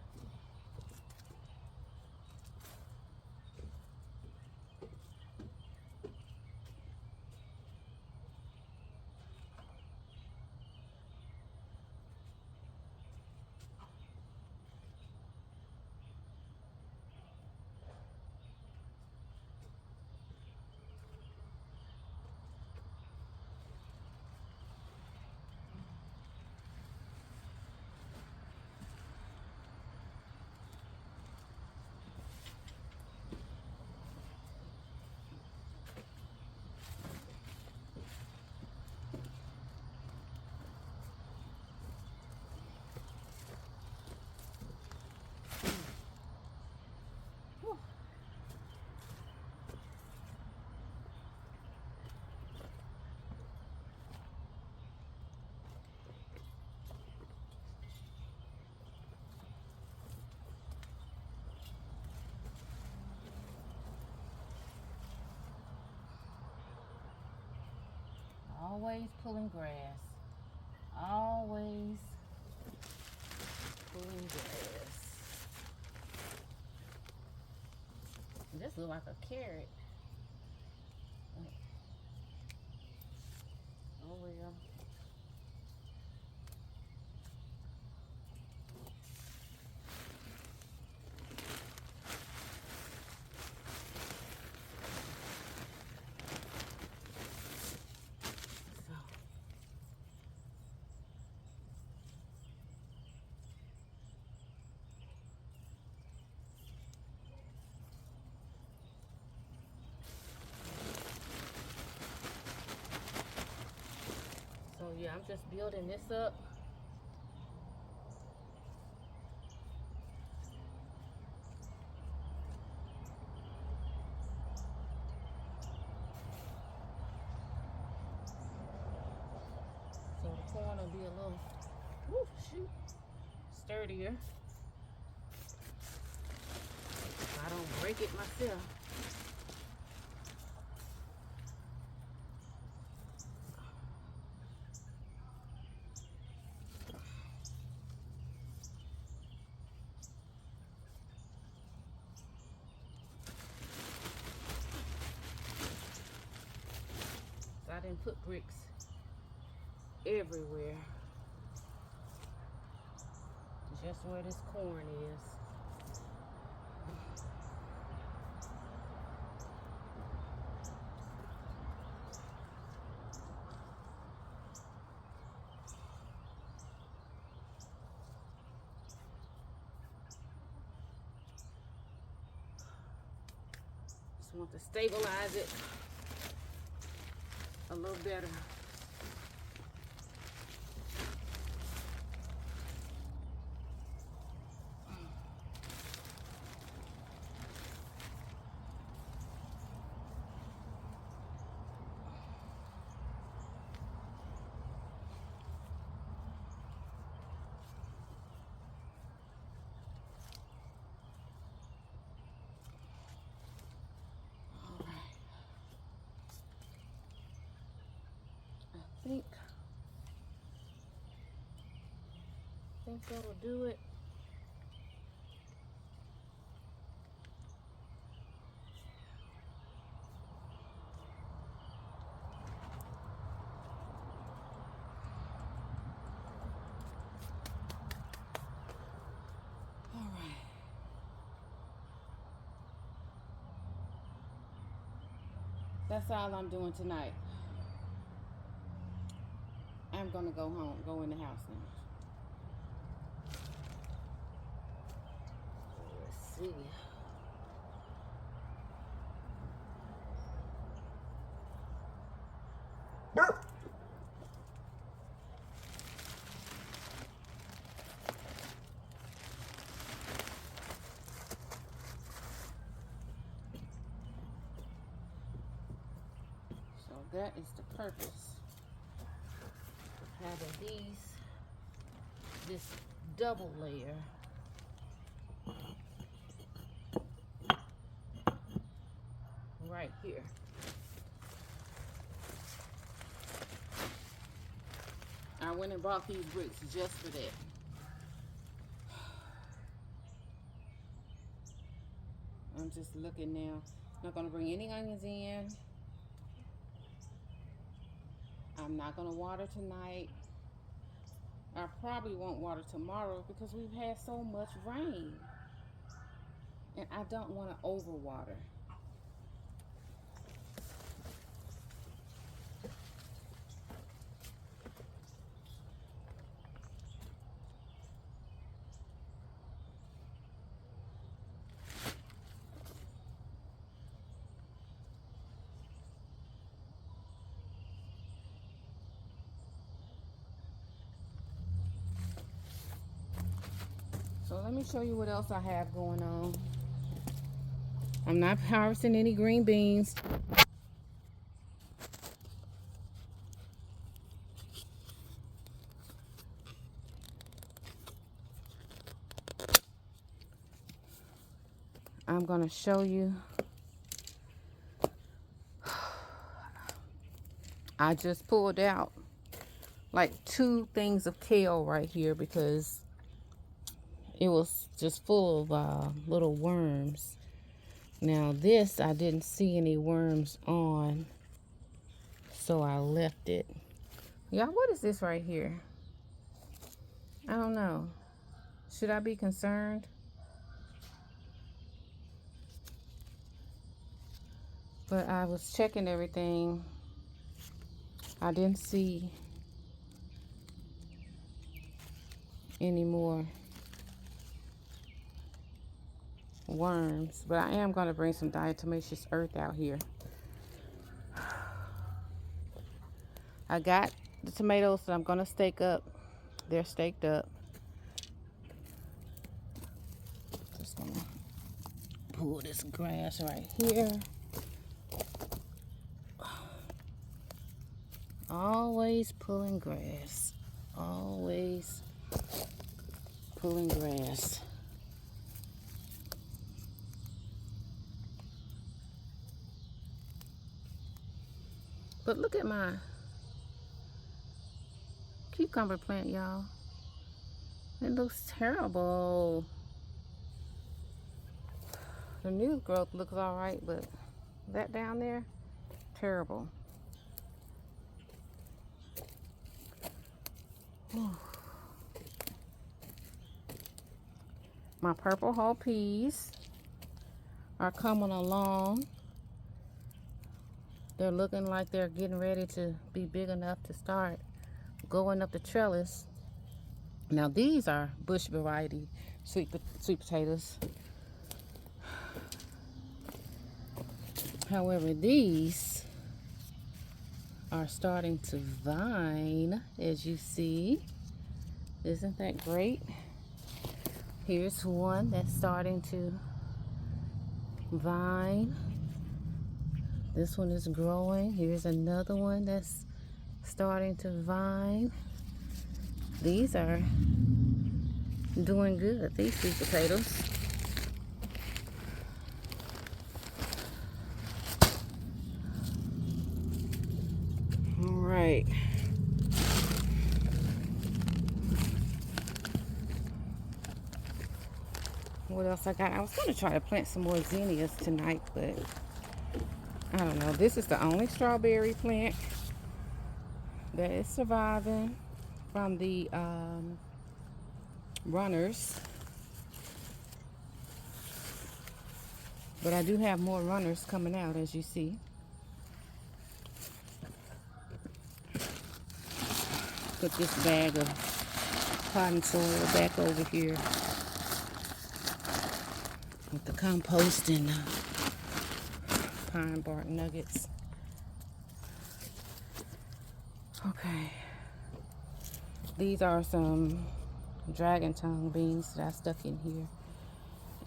always pulling grass. Always pulling grass. This looks like a carrot. Oh well. So yeah, I'm just building this up. So the corn will be a little, sturdier. So I don't break it myself. So I didn't put bricks everywhere. Just where this corn is. Just want to stabilize it a little better. I think that'll do it. All right. That's all I'm doing tonight. I'm gonna go home, go in the house now. Let's see. So that is the purpose of having this double layer. Right here. I went and bought these bricks just for that. I'm just looking now. Not gonna bring any onions in. I'm not gonna water tonight. I probably won't water tomorrow because we've had so much rain. And I don't want to overwater. So let me show you what else I have going on. I'm not harvesting any green beans. I'm going to show you I just pulled out like 2 things of kale right here because it was just full of little worms. Now this, I didn't see any worms on, so I left it. Y'all, what is this right here? I don't know. Should I be concerned? But I was checking everything. I didn't see any more worms, but I am going to bring some diatomaceous earth out here. I got the tomatoes that I'm going to stake up. They're staked up. Just going to pull this grass right here. Always pulling grass. Always pulling grass. But look at my cucumber plant, y'all. It looks terrible. The new growth looks all right, but that down there, terrible. My purple hull peas are coming along. They're looking like they're getting ready to be big enough to start going up the trellis. Now these are bush variety sweet potatoes. However, these are starting to vine, as you see. Isn't that great? Here's one that's starting to vine. This one is growing. Here's another one that's starting to vine. These are doing good, these sweet potatoes. All right. What else I got? I was going to try to plant some more zinnias tonight, but I don't know. This is the only strawberry plant that is surviving from the runners. But I do have more runners coming out, as you see. Put this bag of potting soil back over here with the compost and pine bark nuggets. Okay. These are some dragon tongue beans that I stuck in here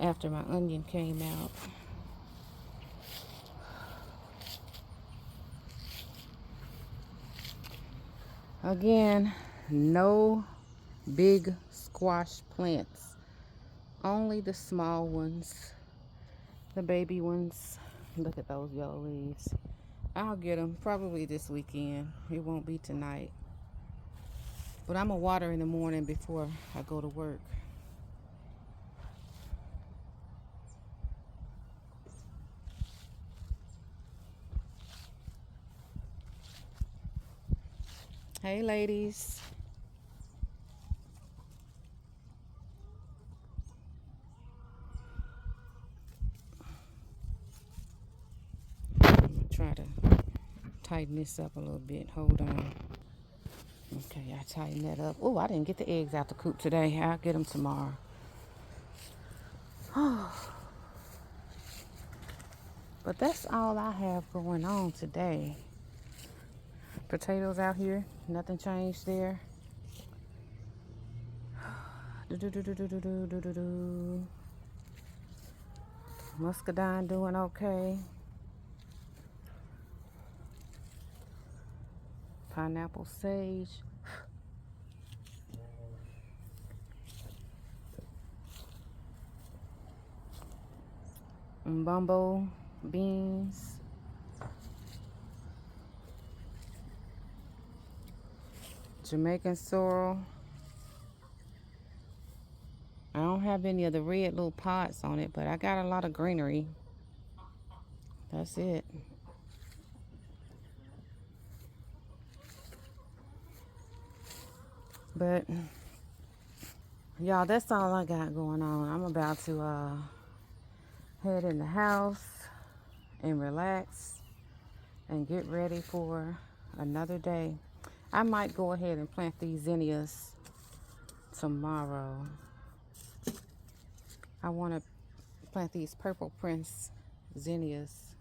after my onion came out. Again, no big squash plants. Only the small ones, the baby ones. Look at those yellow leaves. I'll get them probably this weekend. It won't be tonight. But I'm going to water in the morning before I go to work. Hey, ladies. I'm going to try to tighten this up a little bit. Hold on. Okay, I tighten that up. Oh, I didn't get the eggs out the coop today. I'll get them tomorrow. But that's all I have going on today. Potatoes out here. Nothing changed there. Muscadine doing okay. Pineapple sage. And bumbo beans. Jamaican sorrel. I don't have any of the red little pods on it, but I got a lot of greenery. That's it. But y'all, that's all I got going on. I'm about to head in the house and relax and get ready for another day. I might go ahead and plant these zinnias tomorrow. I want to plant these Purple Prince zinnias.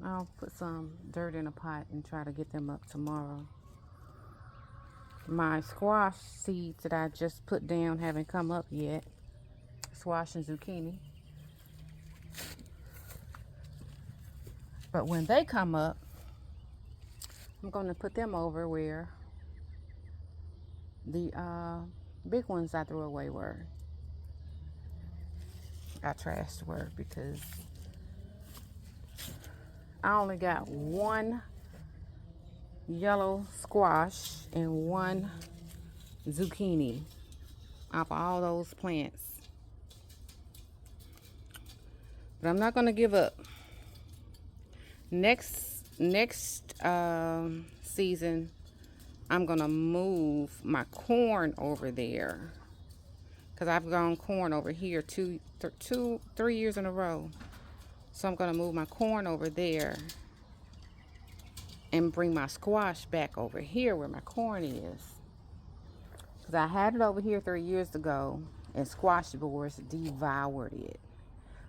I'll put some dirt in a pot and try to get them up tomorrow. My squash seeds that I just put down haven't come up yet. Squash and zucchini. But when they come up, I'm going to put them over where the big ones I threw away were. I trashed were because I only got one yellow squash and one zucchini off of all those plants. But I'm not going to give up. Next season, I'm going to move my corn over there. Because I've grown corn over here 3 years in a row. So I'm going to move my corn over there and bring my squash back over here where my corn is. Because I had it over here 3 years ago and squash borers devoured it.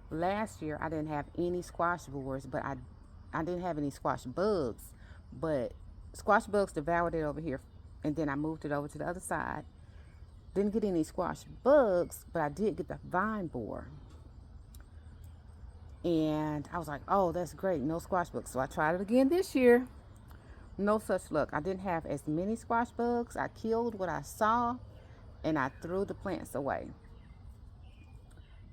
Last year I didn't have any squash borers, but I didn't have any squash bugs. But squash bugs devoured it over here. And then I moved it over to the other side. Didn't get any squash bugs, but I did get the vine borer. And I was like, oh, that's great. No squash bugs. So I tried it again this year. No such luck. I didn't have as many squash bugs. I killed what I saw and I threw the plants away.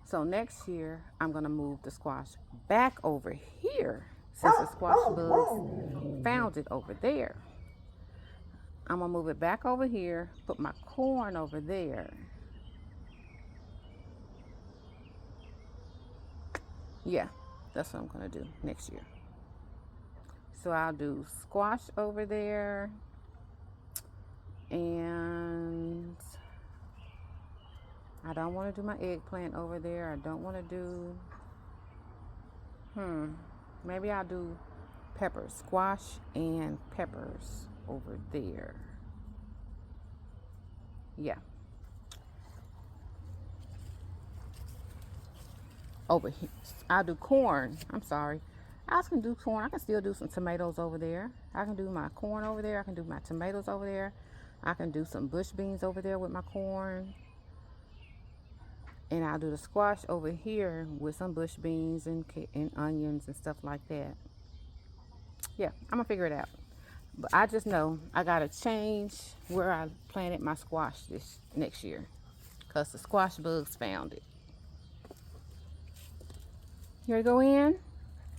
So next year, I'm going to move the squash back over here since the squash bugs found it over there. I'm going to move it back over here, put my corn over there. Yeah, that's what I'm going to do next year. So I'll do squash over there. And I don't want to do my eggplant over there. I don't want to do... Maybe I'll do peppers. Squash and peppers over there. Yeah. Over here. I'll do corn. I'm sorry. I can do corn. I can still do some tomatoes over there. I can do my corn over there. I can do my tomatoes over there. I can do some bush beans over there with my corn. And I'll do the squash over here with some bush beans and onions and stuff like that. Yeah, I'm going to figure it out. But I just know I got to change where I planted my squash this next year. Because the squash bugs found it. You ready to go in?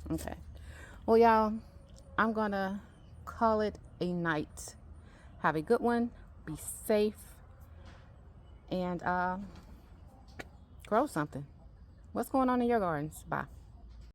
Okay. Well, y'all, I'm going to call it a night. Have a good one. Be safe. And grow something. What's going on in your gardens? Bye.